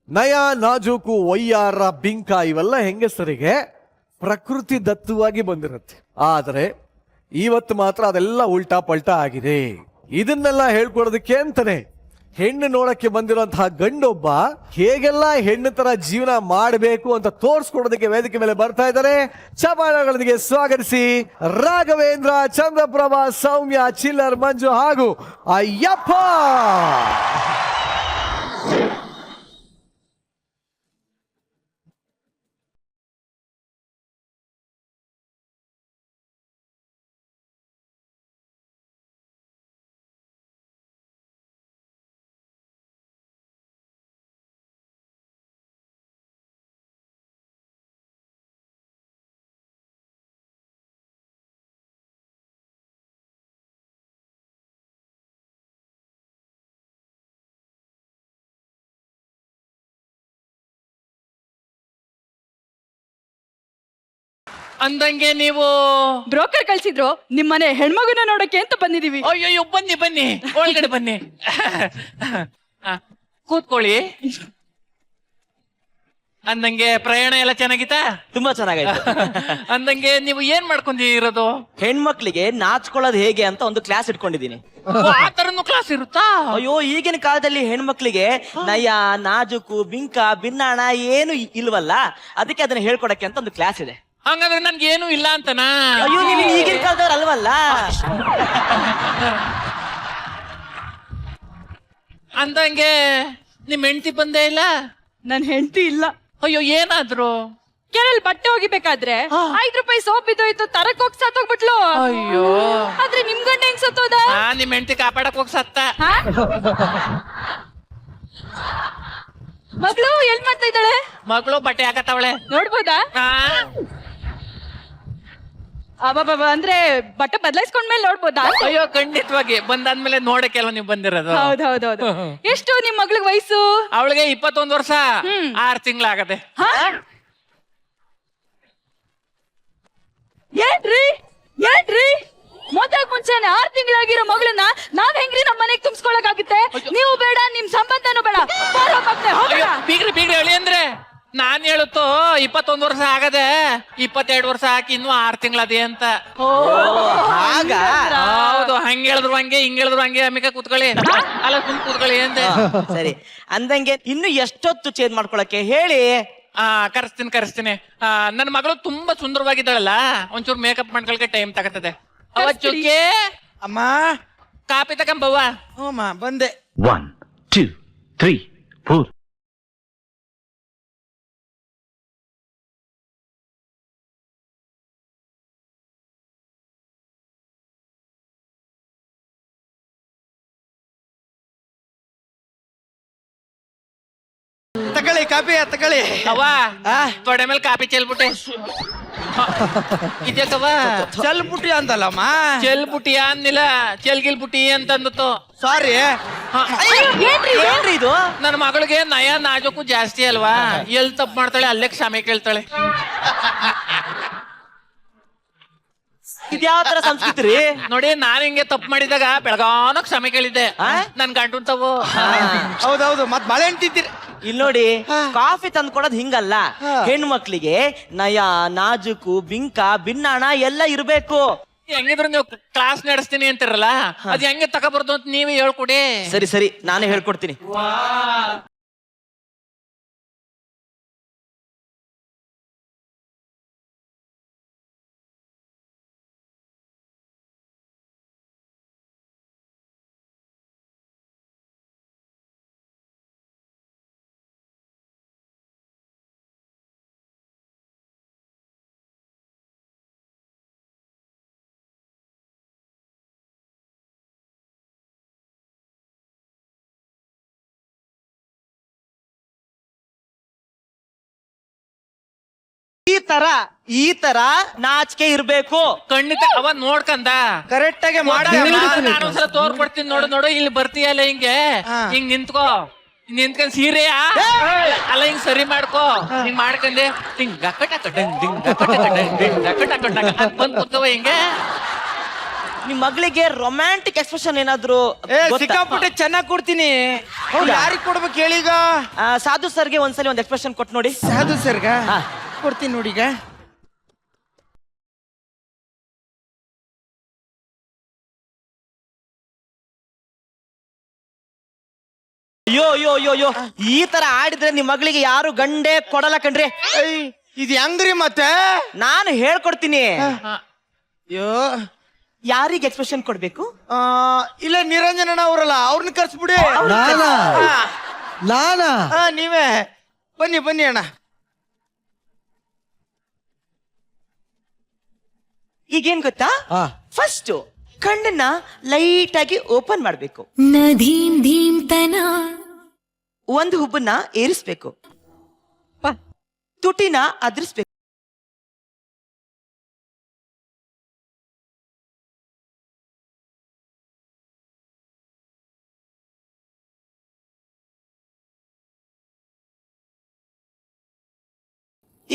ನಯ ನಾಜೂಕು ಒಯ್ಯಾರ ಬಿಂಕ ಇವೆಲ್ಲ ಹೆಂಗಸರಿಗೆ ಪ್ರಕೃತಿ ದತ್ತವಾಗಿ ಬಂದಿರುತ್ತೆ. ಆದರೆ ಇವತ್ತು ಮಾತ್ರ ಅದೆಲ್ಲ ಉಲ್ಟಾ ಪಲ್ಟಾ ಆಗಿದೆ. ಇದನ್ನೆಲ್ಲ ಹೇಳ್ಕೊಡೋದಕ್ಕೆ ಅಂತಾನೆ ಹೆಣ್ಣು ನೋಡಕ್ಕೆ ಬಂದಿರುವಂತಹ ಗಂಡೊಬ್ಬ ಹೇಗೆಲ್ಲ ಹೆಣ್ಣು ತರ ಜೀವನ ಮಾಡಬೇಕು ಅಂತ ತೋರಿಸ್ಕೊಡೋದಕ್ಕೆ ವೇದಿಕೆ ಮೇಲೆ ಬರ್ತಾ ಇದ್ದಾರೆ. ಚಪಾಳಗಳೊಂದಿಗೆ ಸ್ವಾಗತಿಸಿ ರಾಘವೇಂದ್ರ, ಚಂದ್ರಪ್ರಭಾ, ಸೌಮ್ಯ, ಚಿಲ್ಲರ್, ಮಂಜು ಹಾಗೂ ಅಯ್ಯಪ್ಪ. ಅಂದಂಗೆ ನೀವು ಬ್ರೋಕರ್ ಕಳ್ಸಿದ್ರು ನಿಮ್ಮನೆ ಹೆಣ್ಮಗುನ ನೋಡಕ್ಕೆ ಅಂತ ಬಂದಿದೀವಿ. ಅಯ್ಯೋ ಬನ್ನಿ ಬನ್ನಿ ಒಳಗಡೆ ಬನ್ನಿ. ಕೂತ್ಕೊಳ್ಳಿ. ಅಂದಂಗೆ ಪ್ರಯಾಣ ಎಲ್ಲ ಚೆನ್ನಾಗಿತ್ತಾ? ತುಂಬಾ ಚೆನ್ನಾಗಾಯ್ತು. ಅಂದಂಗೆ ನೀವು ಏನ್ ಮಾಡ್ಕೊಂಡಿರೋದು? ಹೆಣ್ಮಕ್ಳಿಗೆ ನಾಚ್ಕೊಳ್ಳೋದು ಹೇಗೆ ಅಂತ ಒಂದು ಕ್ಲಾಸ್ ಇಟ್ಕೊಂಡಿದೀನಿ. ಆ ತರನು ಕ್ಲಾಸ್ ಇರುತ್ತಾ? ಅಯ್ಯೋ ಈಗಿನ ಕಾಲದಲ್ಲಿ ಹೆಣ್ಮಕ್ಳಿಗೆ ನಯ, ನಾಜುಕು, ಬಿಂಕ, ಬಿನ್ನಾಣ ಏನು ಇಲ್ವಲ್ಲ, ಅದಕ್ಕೆ ಅದನ್ನ ಹೇಳ್ಕೊಡಕ್ಕೆ ಅಂತ ಒಂದು ಕ್ಲಾಸ್ ಇದೆ. ಹಂಗಂದ್ರೆ ನನ್ಗೆ ಏನು ಇಲ್ಲ ಅಂತನಾ? ಅಯ್ಯೋ ನೀವು ಈಗಿನ ಕಾಲದವ್ರು ಅಲ್ವಲ್ಲ. ಅಂದಂಗೆ ನಿಮ್ ಹೆಂಡತಿ ಬಂದೇ ಇಲ್ಲ? ನನ್ ಹೆಂಡತಿ ಇಲ್ಲ. ಅಯ್ಯೋ ಏನಾದ್ರು? ಕೆರೆಯಲ್ಲಿ ಬಟ್ಟೆ ಹೋಗಿಬೇಕಾದ್ರೆ 5 ರೂಪಾಯಿ ಸೋಪ್ ಇದ್ದೋಯ್ತು, ತರಕ್ ಹೋಗಿ ಸತ್ತೋಗ್ಬಿಟ್ಲು. ಅಯ್ಯೋ ಆದ್ರೆ ನಿಮ್ ಗಂಡ ಹೆಂಗ್ ಸತ್ತೋದ? ನಿಮ್ ಹೆಂಡತಿ ಕಾಪಾಡಕ್ ಹೋಗಿ ಸತ್ತ. ಮಗಳು ಎಲ್ ಮಾಡ್ತಾ ಇದ್ದಾಳೆ? ಮಗಳು ಬಟ್ಟೆ ಹಾಕತ್ತವಳೆ. ನೋಡ್ಬೋದಾ? ಅಬ್ಬಬ್ಬ, ಅಂದ್ರೆ ಬಟ್ಟೆ ಬದಲಾಯಿಸ್ಕೊಂಡ್ಮೇಲೆ ನೋಡ್ಬೋದಾ? ಅಯ್ಯೋ ಖಂಡಿತವಾಗಿ ಬಂದಾದ್ಮೇಲೆ ನೋಡಕ್ಕೆಲ್ಲ ನೀವು ಬಂದಿರೋದು. ಹೌದೌದೌದು. ಎಷ್ಟು ನಿಮ್ ಮಗಳಿಗೆ ವಯಸ್ಸು? ಅವಳಿಗೆ 21 ವರ್ಷ 6 ತಿಂಗಳಾಗದೆ. ಏನ್ರಿ ಮದ್ವೆಗ್ ಮುಂಚೆನೆ 6 ತಿಂಗಳಾಗಿರೋ ಮಗಳನ್ನ ನಾವ್ ಹೆಂಗ್ರಿ ನಮ್ ಮನೆಗ್ ತುಂಬಿಸ್ಕೊಳಕಾಗುತ್ತೆ? ನೀವು ಬೇಡ, ನಿಮ್ ಸಂಬಂಧನೂ ಬೇಡ. ಅಯ್ಯೋ ಬೀಗ್ರಿ ಬೀಗ್ರಿ ಹೇಳಿ ಅಂದ್ರೆ ನಾನ್ ಹೇಳುತ್ತೋ 21 ವರ್ಷ ಆಗದೆ 22 ವರ್ಷ ಹಾಕಿ ಇನ್ನೂ 6 ತಿಂಗಳದೆ ಅಂತ. ಆಗ ಹೌದು, ಹಂಗ ಹೇಳಿದ್ರು ಹಂಗೆ ಹಿಂಗ್ ಹೇಳಿದ್ರು ಹಂಗೆ. ಅಮಿಕ ಕೂತ್ಕೊಳ್ಳಿ. ಅಲ್ಲ ಕೂತ್ಕೊಳ್ಳಿ ಅಂತ. ಸರಿ, ಅಂದಂಗೆ ಇನ್ನು ಎಷ್ಟೊತ್ತು ಚೇಂಜ್ ಮಾಡ್ಕೊಳಕ್ಕೆ ಹೇಳಿ. ಕರೆಸ್ತೀನಿ. ನನ್ನ ಮಗಳು ತುಂಬಾ ಸುಂದರವಾಗಿದ್ದಾಳಲ್ಲ, ಒಂಚೂರು ಮೇಕಪ್ ಮಾಡ್ಕೊಳಕ್ಕೆ ಟೈಮ್ ತಗತ್ತದೆ. ಅವಚ್ಚುಕ್ಕೆ ಅಮ್ಮ ಕಾಪಿ ತಗೊಂಬವ್ವ. ಹ್ಞೂ ಬಂದೆ. 1 2 3 4 ತಗೊಳ್ಳಿ ಕಾಪಿ ತಗೊಳ್ಳಿ. ಅವ ತೊಡೆ ಮೇಲೆ ಕಾಪಿ ಚೆಲ್ಬಿಟ್ಟೆ. ಇದ್ಯಾಕವ ಚಲ್ಪುಟಿ ಅಂತಲ್ಲಮ್ಮ, ಚೆಲ್ಬುಟಿ ಅಂದಿಲ್ಲ, ಚೆಲ್ಗಿಲ್ಬುಟಿ ಅಂತಂದತ್ತು. ಸಾರಿ. ಏನ್ರಿ ಇದು? ನನ್ನ ಮಗಳಿಗೆ ನಯ ನಾಜಕ್ಕೂ ಜಾಸ್ತಿ ಅಲ್ವಾ, ಎಲ್ ತಪ್ಪು ಮಾಡ್ತಾಳೆ ಅಲ್ಲೇ ಕ್ಷಮೆ ಕೇಳ್ತಾಳೆ. ಇದ್ಯಾವ ತರ ಸಂಸ್ಕೃತಿ ರೀ? ನೋಡಿ, ನಾನ್ ಹಿಂಗೆ ತಪ್ಪು ಮಾಡಿದಾಗ ಬೆಳಗಾನ ಕ್ಷಮೆ ಕೇಳಿದ್ದೆ, ನನ್ ಗಂಟು ತಾವು. ಹೌದೌದು, ಮತ್ ಬಾಳೆಹಣ್ಣು ತಿಂತೀರಿ. ಇಲ್ಲಿ ನೋಡಿ, ಕಾಫಿ ತಂದು ಕೊಡೋದು ಹಿಂಗಲ್ಲ. ಹೆಣ್ಮಕ್ಳಿಗೆ ನಯ, ನಾಜುಕು, ಬಿಂಕ, ಭಿನ್ನಾಣ ಎಲ್ಲ ಇರ್ಬೇಕು. ಹೆಂಗಿದ್ರು ನೀವು ಕ್ಲಾಸ್ ನಡೆಸ್ತೀನಿ ಅಂತಿರಲ್ಲ, ಅದ್ ಹೆಂಗೆ ತಗೋಬಾರ್ದು ಅಂತ ನೀವೇ ಹೇಳ್ಕೊಡಿ. ಸರಿ ಸರಿ, ನಾನೇ ಹೇಳ್ಕೊಡ್ತೀನಿ. ಈ ತರ ನಾಚಿಕೆ ಇರ್ಬೇಕು. ಖಂಡಿತ ಅವ ನೋಡ್ಕಂದ ಕರೆಕ್ಟ್ ಆಗಿ ಮಾಡ. ನಾನೊಂದ್ಸಲ ತೋರ್ಕೊಡ್ತೀನಿ, ನೋಡು ನೋಡು, ಇಲ್ಲಿ ಬರ್ತೀಯಲ್ಲ ಹಿಂಗೆ, ಹಿಂಗ್ ನಿಂತ್ಕೋ, ನಿಂತ್ಕೊಂಡ್ ಸೀರೆಯ ಅಲ್ಲ ಹಿಂಗ್ ಸರಿ ಮಾಡ್ಕೋ, ಹಿಂಗ್ ಮಾಡ್ಕೊಂಡೆ ಹಿಂಗ್ ಬಂದ್ ಕೂತವ ಹಿಂಗೆ. ನಿಮ್ ಮಗಳಿಗೆ ರೊಮ್ಯಾಂಟಿಕ್ ಎಕ್ಸ್ಪ್ರೆಷನ್ ಏನಾದ್ರು ಸಿಕ್ಕಾಪಟ್ಟೆ ಚೆನ್ನಾಗ್ ಕೊಡ್ತೀನಿ. ಯಾರಿಗ್ ಕೊಡ್ಬೇಕು ಹೇಳೀಗ? ಸಾಧು ಸರ್ಗೆ ಒಂದ್ಸಲಿ ಒಂದ್ ಎಕ್ಸ್ಪ್ರೆಷನ್ ಕೊಟ್ಟು ನೋಡಿ. ಸಾಧು ಸರ್ಗ ಕೊಡ್ತೀನಿ ನೋಡಿ. ಈಗ ಅಯ್ಯೋ ಅಯ್ಯೋ ಅಯ್ಯೋ ಅಯ್ಯೋ, ಈ ತರ ಆಡಿದ್ರೆ ನಿಮ್ ಮಗಳಿಗೆ ಯಾರು ಗಂಡೆ ಕೊಡಲ್ಲ ಕಣ್ರಿ. ಇದು ಹೆಂಗ್ರಿ ಮತ್ತೆ? ನಾನು ಹೇಳ್ಕೊಡ್ತೀನಿ. ಅಯ್ಯೋ, ಯಾರಿಗೆ ಎಕ್ಸ್ಪ್ರೆಷನ್ ಕೊಡ್ಬೇಕು? ಇಲ್ಲ ನಿರಂಜನ ಅವರಲ್ಲ, ಅವ್ರನ್ನ ಕರ್ಸ್ಬಿಡಿ. ನಾನಾ? ನೀವೇ ಬನ್ನಿ ಬನ್ನಿ ಅಣ್ಣ. ಈಗೇನ್ ಗೊತ್ತಾ, ಫಸ್ಟ್ ಕಣ್ಣನ್ನ ಲೈಟ್ ಆಗಿ ಓಪನ್ ಮಾಡ್ಬೇಕು. ಒಂದು ಹುಬ್ಬನ್ನ ಏರಿಸ್ಬೇಕು, ತುಟಿನ ಅದ್ರಿಸ್ಬೇಕು.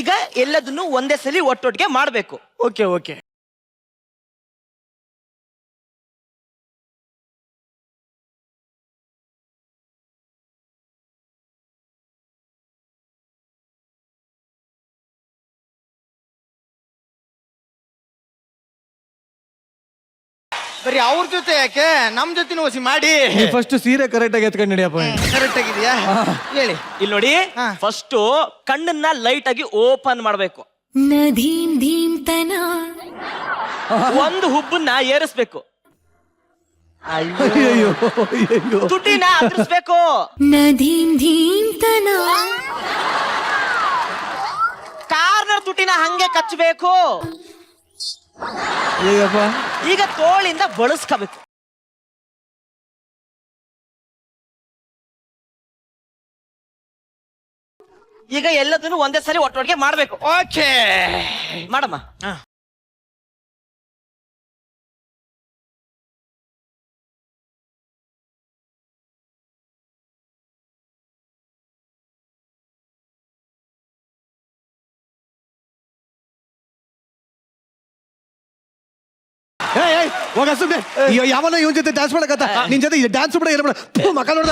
ಈಗ ಎಲ್ಲದನ್ನು ಒಂದೇ ಸಲ ಒಟ್ಟೊಟ್ಟಿಗೆ ಮಾಡ್ಬೇಕು. Okay okay. ಬರೀ ಅವ್ರ ಜೊತೆ ಯಾಕೆ, ನಮ್ ಜೊತೆ ಹೊಸಿ ಮಾಡಿ. ಫಸ್ಟ್ ಸೀರೆ ಕರೆಕ್ಟ್ ಆಗಿ ಎತ್ಕೊಂಡು ನಡಿಯಪ್ಪ. ಕರೆಕ್ಟ್ ಆಗಿದ್ಯಾ? ಹೇಳಿ. ಇಲ್ಲಿ ನೋಡಿ, ಫಸ್ಟ್ ಕಣ್ಣನ್ನ ಲೈಟ್ ಆಗಿ ಓಪನ್ ಮಾಡ್ಬೇಕು. ಒಂದು ಹುಬ್ಬನ್ನ ಏರಿಸ್ಬೇಕು, ಅಯ್ಯೋ ತುಟಿನ ಅದ್ರಿಸ್ಬೇಕು. ಕಾರ್ನರ್ ತುಟಿನ ಹಂಗೆ ಕಚ್ಚಬೇಕು. ಈಗ ತೋಳಿಂದ ಬಳಸ್ಕೋಬೇಕು. ಈಗ ಎಲ್ಲದನ್ನು ಒಂದೇ ಸರಿ ಒಟ್ಟೊಟ್ಟಿಗೆ ಮಾಡ್ಬೇಕು. ಓಕೆ ಮಾಡಮ್ಮ. ಹೋಗ ಸುಮ್ನೆ. ಯಾವನ ಇವನ್ ಜೊತೆ ಡ್ಯಾನ್ಸ್ ಮಾಡಕತ್ತ, ನಿನ್ ಜೊತೆ ಡ್ಯಾನ್ಸ್ ಬಿಡ ಇರ್ಬೇಡ. ಮಕ್ಕ ನೋಡ್ದ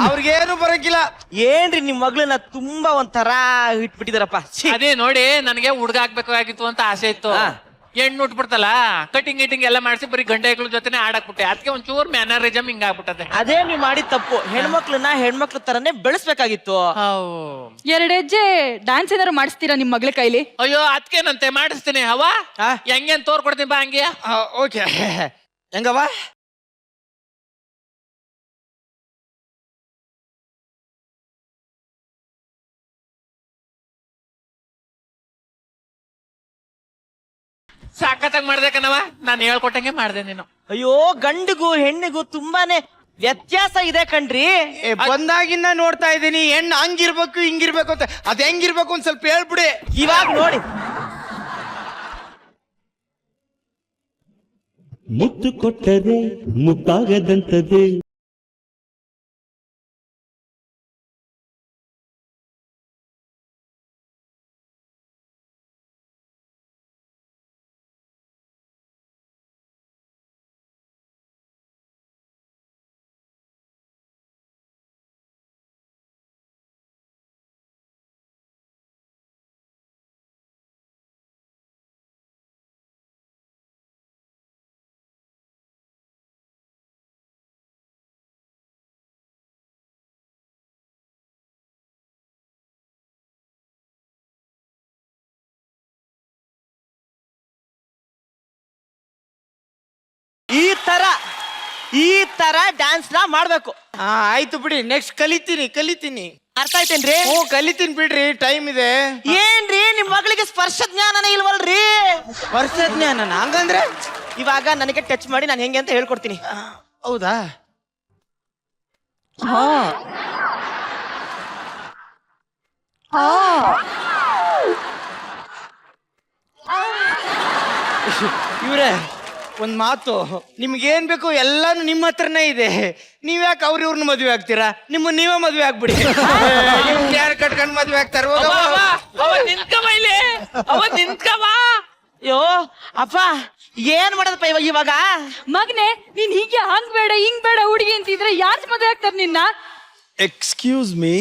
ಅವ್ರಿಗೇನು ಬರಂಗಿಲ್ಲ. ಏನ್ರಿ ನಿಮ್ ಮಗಳನ್ನ ತುಂಬಾ ಒಂಥರ ಇಟ್ಬಿಟ್ಟಿದಾರಪ್ಪ. ಅದೇ ನೋಡಿ, ನನಗೆ ಹುಡುಗ ಆಗ್ಬೇಕಾಗಿತ್ತು ಅಂತ ಆಸೆ ಇತ್ತು. ಹೆಣ್ಣು ಉಟ್ಬಿಡ್ತಲ್ಲ, ಕಟಿಂಗ್ ಗಿಟಿಂಗ್ ಎಲ್ಲ ಮಾಡಿಸಿ ಬರೀ ಗಂಟೆಗಳ ಜೊತೆ ಆಡಾಕ್ಬಿಟ್ಟೆ. ಅದಕ್ಕೆ ಒಂಚೂರು ಮ್ಯಾನರಿಸಮ್ ಹಿಂಗಾಗ್ಬಿಟ್ಟದೆ. ಅದೇ ನೀವ್ ಮಾಡಿದ ತಪ್ಪು. ಹೆಣ್ಮಕ್ಳನ್ನ ಹೆಣ್ಮಕ್ಳ ತರನೇ ಬೆಳೆಸ್ಬೇಕಾಗಿತ್ತು. ಎರಡ್ ಹೆಜ್ಜೆ ಡ್ಯಾನ್ಸ್ ಏನಾರು ಮಾಡಿಸ್ತೀರಾ ನಿಮ್ ಮಗಳ ಕೈಲಿ? ಅಯ್ಯೋ ಅದಕ್ಕೇನಂತೆ ಮಾಡಿಸ್ತೀನಿ. ಅವ ಹೆಂಗೇನ್ ತೋರ್ಕೊಡ್ತೀನಿ ಬಾ ಹಂಗೆ. ಓಕೆ, ಹೆಂಗವ? ಸಾಕತ್ತಾಗ ಮಾಡ್ದೆ ಕಣವ, ನಾನು ಹೇಳ್ಕೊಟ್ಟಂಗೆ ಮಾಡ್ದೆ ನೀನು. ಅಯ್ಯೋ, ಗಂಡಿಗೂ ಹೆಣ್ಣಿಗೂ ತುಂಬಾನೇ ವ್ಯತ್ಯಾಸ ಇದೆ ಕಣ್ರಿ. ಬಂದಾಗಿಂದ ನೋಡ್ತಾ ಇದ್ದೀನಿ ಹೆಣ್ಣು ಹಂಗಿರ್ಬೇಕು ಹಿಂಗಿರ್ಬೇಕು ಅಂತ. ಅದ್ ಹೆಂಗಿರ್ಬೇಕು ಒಂದ್ ಸ್ವಲ್ಪ ಹೇಳ್ಬಿಡಿ. ಇವಾಗ ನೋಡಿ, ಮುತ್ತು ಕೊಟ್ಟರೆ ಮುತ್ತಾಗದಂತದೆ. ಈ ತರ ಡ್ಯಾನ್ಸ್ ನ ಮಾಡ್ಬೇಕು. ಆಯ್ತು ಬಿಡಿ, ನೆಕ್ಸ್ಟ್ ಕಲಿತೀನಿ. ಅರ್ಥ ಆಯ್ತೇನ್ರಿ? ಕಲಿತೀನಿ ಬಿಡ್ರಿ, ಟೈಮ್ ಇದೆ. ಏನ್ರಿ ನಿಮ್ ಮಗಳಿಗೆ ಸ್ಪರ್ಶ ಜ್ಞಾನನೇ ಇಲ್ವಲ್ರಿ? ವರ್ಷ ಜ್ಞಾನ ಹಂಗಂದ್ರೆ ಇವಾಗ ನನಗೆ ಟಚ್ ಮಾಡಿ ನಾನು ಹೆಂಗೆ ಅಂತ ಹೇಳ್ಕೊಡ್ತೀನಿ. ಹೌದಾ? ಇವ್ರೆ ಒಂದ್ ಮಾತು, ನಿಮ್ಗೇನ್ ಬೇಕು ಎಲ್ಲಾನು ನಿಮ್ಮ ಹತ್ರನೇ ಇದೆ. ನೀವ್ ಯಾಕೆ ಇವ್ರನ್ನ ಮದ್ವೆ ಆಗ್ತೀರಾ? ನೀವೇ ಮದ್ವೆ ಆಗ್ಬಿಡಿ. ಯಾರು ಕಟ್ಕೊಂಡ್ ಮದ್ವೆ ಆಗ್ತಾರ? ಅಯ್ಯೋ ಅಪ್ಪ, ಏನ್ ಮಾಡೋದಪ್ಪ ಇವಾಗ? ಮಗನೆ, ನೀನ್ ಹೀಗೆ ಹಂಗ್ ಬೇಡ ಹಿಂಗ್ ಬೇಡ ಹುಡುಗಿ ಅಂತಿದ್ರೆ ಯಾರ್ ಮದ್ವೆ ಆಗ್ತಾರ ನಿನ್ನ? ಎಕ್ಸ್ಕ್ಯೂಸ್ ಮೀ,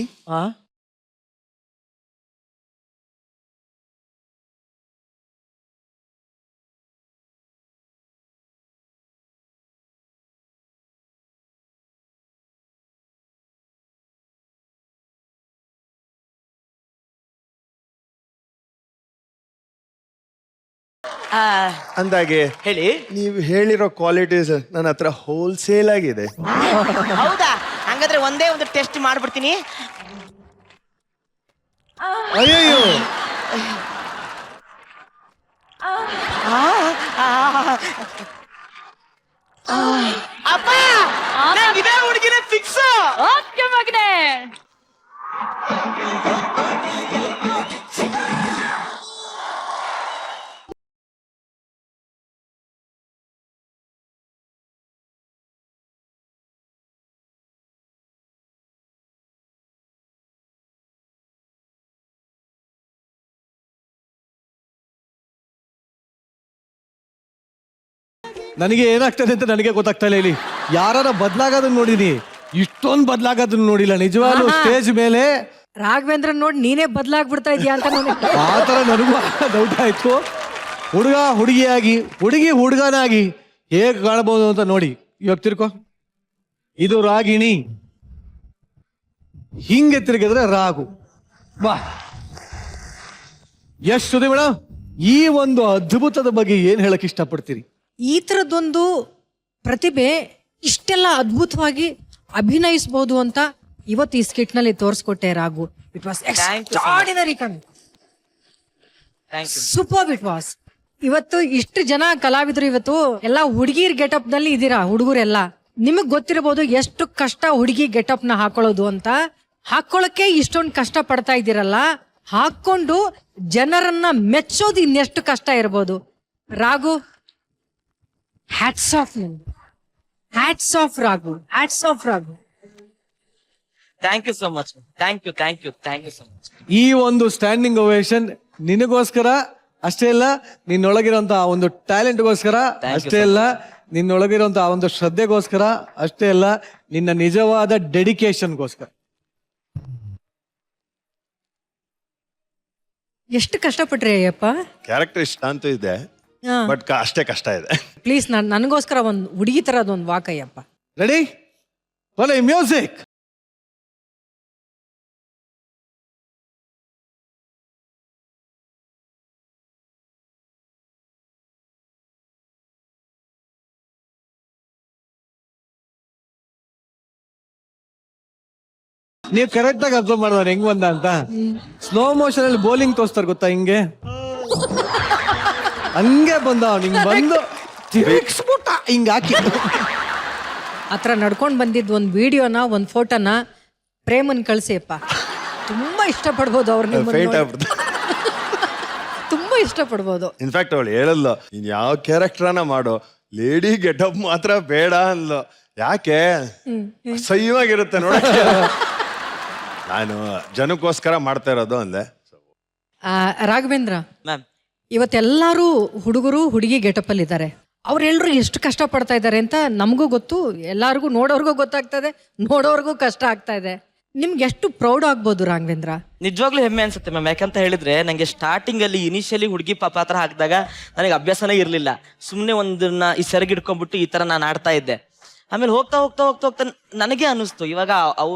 ಅಂದಾಗೆ ಹೇಳಿ. ನೀವು ಹೇಳಿರೋ ಕ್ವಾಲಿಟೀಸ್ ನನ್ನ ಹತ್ರ ಹೋಲ್ಸೇಲ್ ಆಗಿದೆ. ಹೌದಾ? ಹಂಗಾದ್ರೆ ಒಂದೇ ಒಂದು ಟೆಸ್ಟ್ ಮಾಡ್ಬಿಡ್ತೀನಿ. ಅಯ್ಯಯ್ಯೋ, ಅಪ್ಪ, ಇದೇ ಹುಡುಗಿನೇ ಫಿಕ್ಸ್. ಓಕೆ ಮಗನೆ. ನನಗೆ ಏನಾಗ್ತದೆ ಅಂತ ನನಗೆ ಗೊತ್ತಾಗ್ತಾ ಇಲ್ಲ. ಇಲ್ಲಿ ಯಾರ ಬದ್ಲಾಗೋದನ್ನ ನೋಡಿದೀನಿ, ಇಷ್ಟೊಂದು ಬದ್ಲಾಗೋದನ್ನ ನೋಡಿಲ್ಲ ನಿಜವಾಗ್ಲೂ. ಸ್ಟೇಜ್ ಮೇಲೆ ರಾಘವೇಂದ್ರ ನೋಡಿ ನೀನೇ ಬದಲಾಗ್ಬಿಡ್ತಾ ಇದೀಯ ಅಂತ ನನಗೆ ಆ ಥರ ನನಗೂ ಡೌಟ್ ಆಯ್ತು. ಹುಡುಗ ಹುಡುಗಿಯಾಗಿ, ಹುಡುಗಿ ಹುಡುಗನಾಗಿ ಹೇಗೆ ಕಾಣಬಹುದು ಅಂತ ನೋಡಿ. ಇವಾಗ ತಿರ್ಕೋ, ಇದು ರಾಗಿಣಿ, ಹಿಂಗೆ ತಿರುಗಿದ್ರೆ ರಾಗು. ಬಾ, ಎಷ್ಟು ಸುದ್ದಿ ಮೇಡಮ್, ಈ ಒಂದು ಅದ್ಭುತದ ಬಗ್ಗೆ ಏನ್ ಹೇಳಕ್ ಇಷ್ಟಪಡ್ತೀರಿ? ಈ ತರದೊಂದು ಪ್ರತಿಭೆ ಇಷ್ಟೆಲ್ಲ ಅದ್ಭುತವಾಗಿ ಅಭಿನಯಿಸಬಹುದು ಅಂತ ಇವತ್ತು ಈ ಸ್ಕಿಟ್ ನಲ್ಲಿ ತೋರಿಸ್ಕೊಟ್ಟೆ Raghu. It was extraordinary coming, super it was. ಇವತ್ತು ಇಷ್ಟು ಜನ ಕಲಾವಿದರು ಇವತ್ತು ಎಲ್ಲ ಹುಡುಗಿರ್ ಗೆಟಪ್ ನಲ್ಲಿ ಇದೀರಾ ಹುಡುಗರೆಲ್ಲ. ನಿಮಗ್ ಗೊತ್ತಿರಬಹುದು ಎಷ್ಟು ಕಷ್ಟ ಹುಡುಗಿ ಗೆಟಪ್ ನ ಹಾಕೊಳ್ಳೋದು ಅಂತ. ಹಾಕೊಳ್ಳಕ್ಕೆ ಇಷ್ಟೊಂದು ಕಷ್ಟ ಪಡ್ತಾ ಇದ್ದೀರಲ್ಲ, ಹಾಕೊಂಡು ಜನರನ್ನ ಮೆಚ್ಚೋದು ಇನ್ನೆಷ್ಟು ಕಷ್ಟ ಇರ್ಬೋದು. ರಾಘು, ಹ್ಯಾಟ್ಸ್ ಆಫ್ ನಿಮ್ಗೆ, hats off Raghu, hats off Raghu. Thank you so much. Thank you so much. ಈ ಒಂದು ಸ್ಟ್ಯಾಂಡಿಂಗ್ ಓವೇಶನ್ ನಿನಗೋಸ್ಕರ ಅಷ್ಟೇ ಅಲ್ಲ, ನಿನ್ನೊಳಗಿರೋಂತ ಒಂದು ಟ್ಯಾಲೆಂಟ್ಗೋಸ್ಕರ ಅಷ್ಟೇ ಅಲ್ಲ, ನಿನ್ನೊಳಗಿರೋಂತ ಒಂದು ಶ್ರದ್ಧೆಗೋಸ್ಕರ ಅಷ್ಟೇ ಅಲ್ಲ, ನಿನ್ನ ನಿಜವಾದ ಡೆಡಿಕೇಶನ್ಗೋಸ್ಕರ. ಎಷ್ಟು ಕಷ್ಟಪಟ್ರಿ ಅಯ್ಯಪ್ಪ. ಕ್ಯಾರೆಕ್ಟರ್ ಇಷ್ಟ ಅಂತೂ ಇದೆ, ಬಟ್ ಅಷ್ಟೇ ಕಷ್ಟ ಇದೆ. ಪ್ಲೀಸ್ ನನಗೋಸ್ಕರ ಒಂದು ಹುಡುಗಿ ತರದ್ ಒಂದು ವಾಕಯ್ಯಪ್ಪ. ರೆಡಿ, ಒಳ್ಳೆ ಮ್ಯೂಸಿಕ್. ನೀವು ಕರೆಕ್ಟ್ ಆಗಿ ಅಬ್ಸರ್ವ್ ಮಾಡಿದವ್ರು ಹೆಂಗ್ ಬಂದ ಅಂತ. ಸ್ಲೋ ಮೋಷನ್ ಅಲ್ಲಿ ಬೌಲಿಂಗ್ ತೋರಿಸ್ತಾರೆ ಗೊತ್ತಾ, ಹಿಂಗೆ ಹಂಗೆ ಬಂದ. ಹಿಂಗ್ ಬಂದು ತಿರುಗಿಸ್ಬಿಟ್ಟ, ಹಿಂಗ್ ಹಾಕಿ ಹತ್ರ ನಡ್ಕೊಂಡು ಬಂದಿದ್ದು ಒಂದು ವಿಡಿಯೋನ ಒಂದು ಫೋಟೋನ ಪ್ರೇಮನ್ ಕಳಿಸಿಯಪ್ಪ. ತುಂಬಾ ಇಷ್ಟಪಡ್ಬೋದು ಅವ್ರು ಫೇಂಟ್ ನಿಮ್ಮನ್ನ. ಆಗ್ಬಿಡ್ತು. ತುಂಬಾ ಇಷ್ಟಪಡ್ಬೋದು. ಇನ್ಫ್ಯಾಕ್ಟ್ ಅವಳು ಹೇಳಲ್ಲ ನೀನ್ ಯಾವ ಕ್ಯಾರೆಕ್ಟರ್ನ ಮಾಡು, ಲೇಡಿ ಗೆಟಪ್ ಮಾತ್ರ ಬೇಡ ಅನ್ಲು. ಯಾಕೆ ಅಸಹ್ಯವಾಗಿರುತ್ತೆ ನೋಡ. ನಾನು ಜನಕ್ಕೋಸ್ಕರ ಮಾಡ್ತಾ ಇರೋದು ಅಂದೆ. ರಾಘವೇಂದ್ರ, ಮ್ಯಾಮ್ ಇವತ್ತೆಲ್ಲರೂ ಹುಡುಗರು ಹುಡುಗಿ ಗೆಟಪಲ್ಲಿ ಇದ್ದಾರೆ. ಅವ್ರೆಲ್ಲರೂ ಎಷ್ಟು ಕಷ್ಟ ಪಡ್ತಾ ಇದ್ದಾರೆ ಅಂತ ನಮಗೂ ಗೊತ್ತು, ಎಲ್ಲಾರ್ಗೂ ನೋಡೋರ್ಗೂ ಗೊತ್ತಾಗ್ತದೆ, ನೋಡೋರ್ಗೂ ಕಷ್ಟ ಆಗ್ತಾ ಇದೆ. ನಿಮ್ಗೆ ಎಷ್ಟು ಪ್ರೌಡ್ ಆಗ್ಬೋದು ರಾಘವೇಂದ್ರ? ನಿಜವಾಗ್ಲೂ ಹೆಮ್ಮೆ ಅನ್ಸುತ್ತೆ ಮ್ಯಾಮ್. ಯಾಕಂತ ಹೇಳಿದ್ರೆ ನನಗೆ ಸ್ಟಾರ್ಟಿಂಗ್ ಅಲ್ಲಿ ಇನಿಷಿಯಲಿ ಹುಡುಗಿ ಪಾತ್ರ ಹಾಕಿದಾಗ ನನಗೆ ಅಭ್ಯಾಸನೇ ಇರಲಿಲ್ಲ. ಸುಮ್ಮನೆ ಒಂದನ್ನ ಈ ಸೆರಗಿಡ್ಕೊಂಡ್ಬಿಟ್ಟು ಈ ತರ ನಾನು ಆಡ್ತಾ ಇದ್ದೆ. ಆಮೇಲೆ ಹೋಗ್ತಾ ಹೋಗ್ತಾ ಹೋಗ್ತಾ ಹೋಗ್ತಾ ನನಗೆ ಅನ್ನಿಸ್ತು ಇವಾಗ ಅವು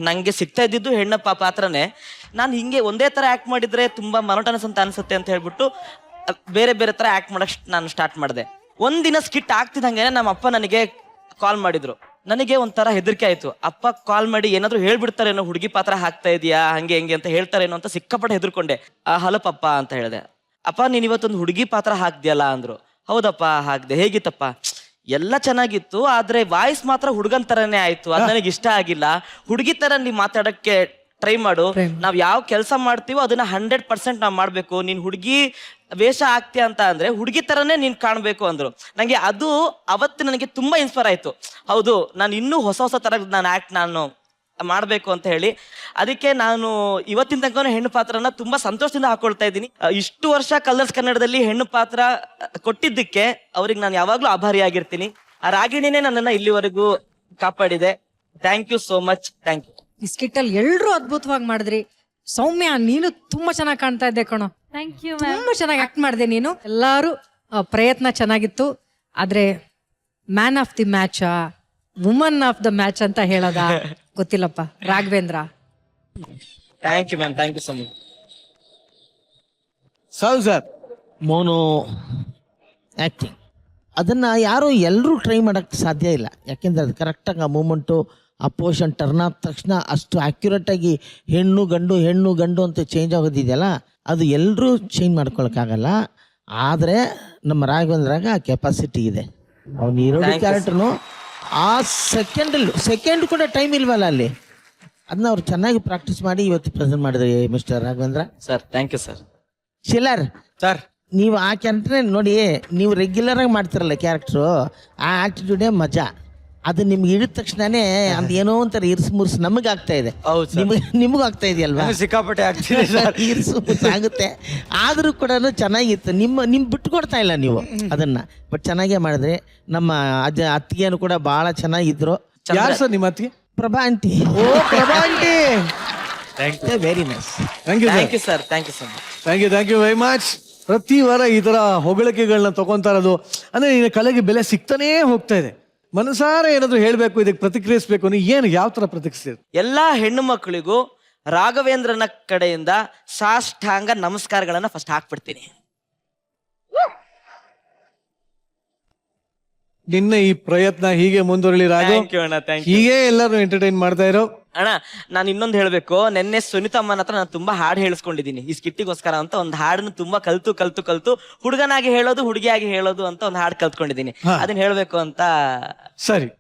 ನಂಗೆ ಸಿಗ್ತಾ ಇದ್ದಿದ್ದು ಹೆಣ್ಣ ಪಾತ್ರನೇ. ನಾನು ಹಿಂಗೆ ಒಂದೇ ತರ ಆಕ್ಟ್ ಮಾಡಿದ್ರೆ ತುಂಬಾ ಮನೋಟನಸ್ ಅಂತ ಅನ್ಸುತ್ತೆ ಅಂತ ಹೇಳ್ಬಿಟ್ಟು ಬೇರೆ ಬೇರೆ ತರ ಆಕ್ಟ್ ಮಾಡಕ್ ನಾನು ಸ್ಟಾರ್ಟ್ ಮಾಡಿದೆ. ಒಂದಿನ ಸ್ಕಿಟ್ ಆಗ್ತಿದ್ದಂಗೆ ನಮ್ಮ ಅಪ್ಪ ನನಗೆ ಕಾಲ್ ಮಾಡಿದ್ರು. ನನಗೆ ಒಂಥರ ಹೆದರಿಕೆ ಆಯ್ತು. ಅಪ್ಪ ಕಾಲ್ ಮಾಡಿ ಏನಾದ್ರು ಹೇಳ್ಬಿಡ್ತಾರೇನೋ, ಹುಡುಗಿ ಪಾತ್ರ ಹಾಕ್ತಾ ಇದೀಯಾ ಹಂಗೆ ಹೆಂಗೆ ಅಂತ ಹೇಳ್ತಾರೇನೋ ಅಂತ ಸಿಕ್ಕಾಪಟ್ಟೆ ಹೆದರ್ಕೊಂಡೆ. ಹಲೋ ಪಪ್ಪ ಅಂತ ಹೇಳಿದೆ. ಅಪ್ಪ ನೀನ್ ಇವತ್ತೊಂದು ಹುಡುಗಿ ಪಾತ್ರ ಹಾಕ್ದಿಯಲ್ಲ ಅಂದ್ರು. ಹೌದಪ್ಪ ಹಾಕ್ದೆ. ಹೇಗಿತ್ತಪ್ಪ? ಎಲ್ಲ ಚೆನ್ನಾಗಿತ್ತು, ಆದ್ರೆ ವಾಯ್ಸ್ ಮಾತ್ರ ಹುಡುಗನ್ ತರನೇ ಆಯ್ತು, ಅದ್ ನನಗೆ ಇಷ್ಟ ಆಗಿಲ್ಲ. ಹುಡುಗಿ ತರ ನೀವ್ ಮಾತಾಡಕ್ಕೆ ಟ್ರೈ ಮಾಡು. ನಾವ್ ಯಾವ ಕೆಲಸ ಮಾಡ್ತೀವೋ ಅದನ್ನ 100% ನಾವ್ ಮಾಡ್ಬೇಕು. ನೀನ್ ಹುಡುಗಿ ವೇಷ ಆಗ್ತೀಯ ಅಂತ ಅಂದ್ರೆ ಹುಡುಗಿ ತರನೇ ನೀನ್ ಕಾಣ್ಬೇಕು ಅಂದ್ರು. ನಂಗೆ ಅದು ಅವತ್ತು ನನಗೆ ತುಂಬಾ ಇನ್ಸ್ಪೈರ್ ಆಯ್ತು. ಹೌದು, ನಾನು ಇನ್ನೂ ಹೊಸ ಹೊಸ ತರ ನಾನು ಮಾಡ್ಬೇಕು ಅಂತ ಹೇಳಿ ಅದಕ್ಕೆ ನಾನು ಇವತ್ತಿನ ತನಕ ಹೆಣ್ಣು ಪಾತ್ರನ ತುಂಬಾ ಸಂತೋಷದಿಂದ ಹಾಕೊಳ್ತಾ ಇದ್ದೀನಿ. ಇಷ್ಟು ವರ್ಷ ಕಲರ್ಸ್ ಕನ್ನಡದಲ್ಲಿ ಹೆಣ್ಣು ಪಾತ್ರ ಕೊಟ್ಟಿದ್ದಕ್ಕೆ ಅವ್ರಿಗೆ ನಾನು ಯಾವಾಗ್ಲೂ ಆಭಾರಿಯಾಗಿರ್ತೀನಿ. ಆ ರಾಗಿಣಿನೇ ನನ್ನನ್ನ ಇಲ್ಲಿವರೆಗೂ ಕಾಪಾಡಿದೆ. Thank you so much. Thank you. ಈ ಸ್ಕಿಟ್ ಅಲ್ಲಿ ಎಲ್ರೂ ಅದ್ಭುತವಾಗಿ ಮಾಡಿದ್ರಿ. ಸೌಮ್ಯ, ನೀನು ತುಂಬಾ ಚೆನ್ನಾಗಿ ಕಾಣ್ತಾ ಇದ್ದೆ ಕಣೋ. Thank you. ತುಂಬಾ ಚೆನ್ನಾಗಿ ಆಕ್ಟ್ ಮಾಡಿದೆ ನೀನು. ಎಲ್ಲಾರು ಪ್ರಯತ್ನ ಚೆನ್ನಾಗಿತ್ತು. ಆದ್ರೆ man of the match, woman of the match ಅಂತ ಹೇಳೋದ ಗೊತ್ತಿಲ್ಲಪ್ಪ Raghavendra. Thank you ma'am. Thank you so much. Sir mono acting ಅದನ್ನು ಯಾರು ಎಲ್ಲರೂ ಟ್ರೈ ಮಾಡೋಕ್ಕೆ ಸಾಧ್ಯ ಇಲ್ಲ. ಯಾಕೆಂದರೆ ಅದು ಕರೆಕ್ಟಾಗಿ ಆ ಮೂಮೆಂಟು, ಆ ಪೋರ್ಷನ್ ಟರ್ನ್ ಆದ ತಕ್ಷಣ ಅಷ್ಟು ಆ್ಯಕ್ಯುರೇಟಾಗಿ ಹೆಣ್ಣು ಗಂಡು ಅಂತ ಚೇಂಜ್ ಆಗೋದಿದೆಯಲ್ಲ, ಅದು ಎಲ್ಲರೂ ಚೇಂಜ್ ಮಾಡ್ಕೊಳಕ್ಕಾಗಲ್ಲ. ಆದರೆ ನಮ್ಮ ರಾಘವೇಂದ್ರಾಗ ಆ ಕೆಪಾಸಿಟಿ ಇದೆ. ಅವ್ನು ಎರಡು ಕ್ಯಾರೆಕ್ಟ್ರು ಆ ಸೆಕೆಂಡ್ ಕೂಡ ಟೈಮ್ ಇಲ್ವಲ್ಲ ಅಲ್ಲಿ, ಅದನ್ನ ಅವ್ರು ಚೆನ್ನಾಗಿ ಪ್ರಾಕ್ಟೀಸ್ ಮಾಡಿ ಇವತ್ತು ಪ್ರೆಸೆಂಟ್ ಮಾಡಿದ್ರಿ mister Raghavendra sir. Thank you sir. ಶಿಲ್ಲರ್ ಸರ್, ನೀವು ಆ ಕ್ಯಾರೆಕ್ಟ್ರೇ ನೋಡಿ, ನೀವು ರೆಗ್ಯುಲರಾಗಿ ಮಾಡ್ತಿರಲ್ಲ ಕ್ಯಾರೆಕ್ಟ್ರು, ಆ ಆ್ಯಟಿಟ್ಯೂಡೇ ಮಜಾ. ಅದು ನಿಮ್ಗೆ ಇಳಿದ ತಕ್ಷಣನೇ ಅದು ಏನೋ ಒಂಥರ ಮುರ್ಸು ನಮಗೆ ಆಗ್ತಾ ಇದೆ. ನಿಮಗೂ ಆಗ್ತಾ ಇದೆಯಲ್ವಾ? ಸಿಕ್ಕಾಪಟ್ಟೆ ಆಗ್ತಿದೆ ಸರ್. ಮುರ್ಸು ಆಗುತ್ತೆ. ಆದರೂ ಕೂಡ ಚೆನ್ನಾಗಿತ್ತು. ನಿಮ್ಮ ಬಿಟ್ಕೊಡ್ತಾ ಇಲ್ಲ ನೀವು ಅದನ್ನ. ಬಟ್ ಚೆನ್ನಾಗೇ ಮಾಡಿದ್ರಿ. ನಮ್ಮ ಅತ್ತಿಗೆನು ಕೂಡ ಬಹಳ ಚೆನ್ನಾಗಿದ್ರು. ಯಾರು ಸರ್ ನಿಮ್ಮ ಅತ್ತಿಗೆ? ಪ್ರಭಾ ಆಂಟಿ. ಓ, Prabha aunty. Very nice. Thank you thank you sir. Thank you so much. Thank you very much. ಪ್ರತಿ ವಾರ ಈ ತರ ಹೊಗಳಿಕೆಗಳನ್ನ ತಗೊಂತಾ ಇರೋದು ಅಂದ್ರೆ ನಿನ್ನ ಕಲೆಗೆ ಬೆಲೆ ಸಿಗ್ತಾನೇ ಹೋಗ್ತಾ ಇದೆ. ಮನಸಾರ ಏನಾದ್ರು ಹೇಳ್ಬೇಕು, ಇದಕ್ಕೆ ಪ್ರತಿಕ್ರಿಯಿಸ್ಬೇಕು, ನೀ ಏನು ಯಾವ ತರ ಪ್ರತಿಕ್ರಿಯಿಸ್ತೀರಿ? ಎಲ್ಲಾ ಹೆಣ್ಣು ಮಕ್ಕಳಿಗೂ ರಾಘವೇಂದ್ರನ ಕಡೆಯಿಂದ ಸಾಷ್ಟಾಂಗ ನಮಸ್ಕಾರಗಳನ್ನ ಫಸ್ಟ್ ಹಾಕ್ಬಿಡ್ತೀನಿ. ನಿನ್ನ ಈ ಪ್ರಯತ್ನ ಹೀಗೆ ಮುಂದುವರಲಿ ರಾಘು. Thank you ಅಣ್ಣ, thank you. ಹೀಗೆ ಎಲ್ಲರೂ ಎಂಟರ್ಟೈನ್ ಮಾಡ್ತಾ ಇರೋ. ಅಣ್ಣ, ನಾನು ಇನ್ನೊಂದು ಹೇಳ್ಬೇಕು. ನಿನ್ನೆ ಸುನಿತಮ್ಮನ ಹತ್ರ ನಾನು ತುಂಬಾ ಹಾಡು ಹೇಳಿಸ್ಕೊಂಡಿದ್ದೀನಿ ಈ ಸ್ಕಿಟ್ಟಿಗೋಸ್ಕರ ಅಂತ. ಒಂದು ಹಾಡನ್ನು ತುಂಬಾ ಕಲ್ತು ಹುಡುಗನಾಗಿ ಹೇಳೋದು, ಹುಡುಗಿಯಾಗಿ ಹೇಳೋದು ಅಂತ ಒಂದು ಹಾಡು ಕಲ್ತ್ಕೊಂಡಿದ್ದೀನಿ. ಅದನ್ನ ಹೇಳ್ಬೇಕು ಅಂತ. ಸರಿ.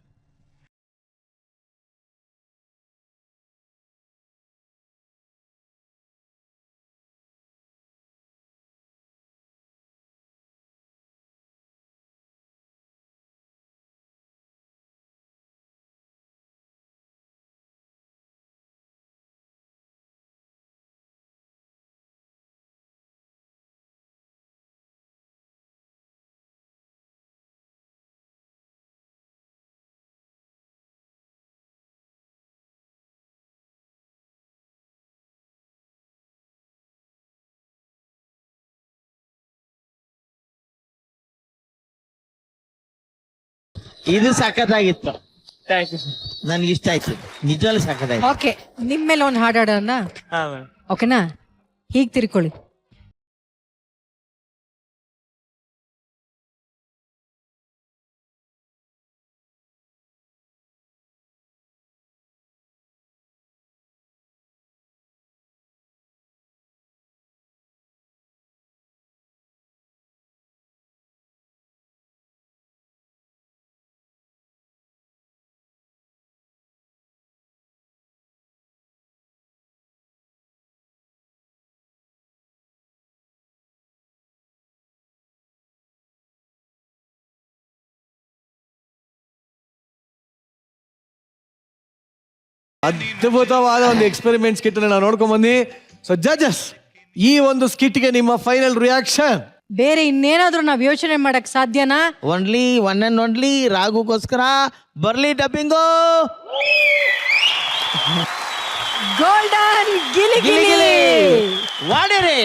ಇದು ಸಖತ್ತಾಗಿತ್ತು. ನನ್ಗೆ ಇಷ್ಟ ಆಯ್ತು, ನಿಜವಾಗ್ಲೂ ಸಖತ್ತಾಯ್ತು. ಓಕೆ, ನಿಮ್ಮ ಮೇಲೆ ಒಂದು ಹಾಡಾಡೋಣ. ಓಕೆನಾ? ಹೀಗೆ ತಿರ್ಕೊಳ್ಳಿ. ಅದ್ಭುತವಾದ ಒಂದು ಎಕ್ಸ್ಪೆರಿಮೆಂಟ್ ಸ್ಕಿಟ್ ನಾವು ನೋಡ್ಕೊಂಡ್ ಬಂದಿ. ಸೊ ಜಡ್ಜಸ್, ಈ ಒಂದು ಸ್ಕಿಟ್ಗೆ ನಿಮ್ಮ ಫೈನಲ್ ರಿಯಾಕ್ಷನ್? ಬೇರೆ ಇನ್ನೇನಾದ್ರೂ ನಾವ್ ಯೋಚನೆ ಮಾಡಕ್ ಸಾಧ್ಯನಾ? ಓನ್ಲಿ ಒನ್ ಅಂಡ್ ಓನ್ಲಿ ರಾಘುಗೋಸ್ಕರ ಬರ್ಲಿ ಡಬ್ಬಿಂಗು. ಗೋಲ್ಡನ್ ಗಿಲಿ ಗಿಲಿ ವಾಡಿರಿ.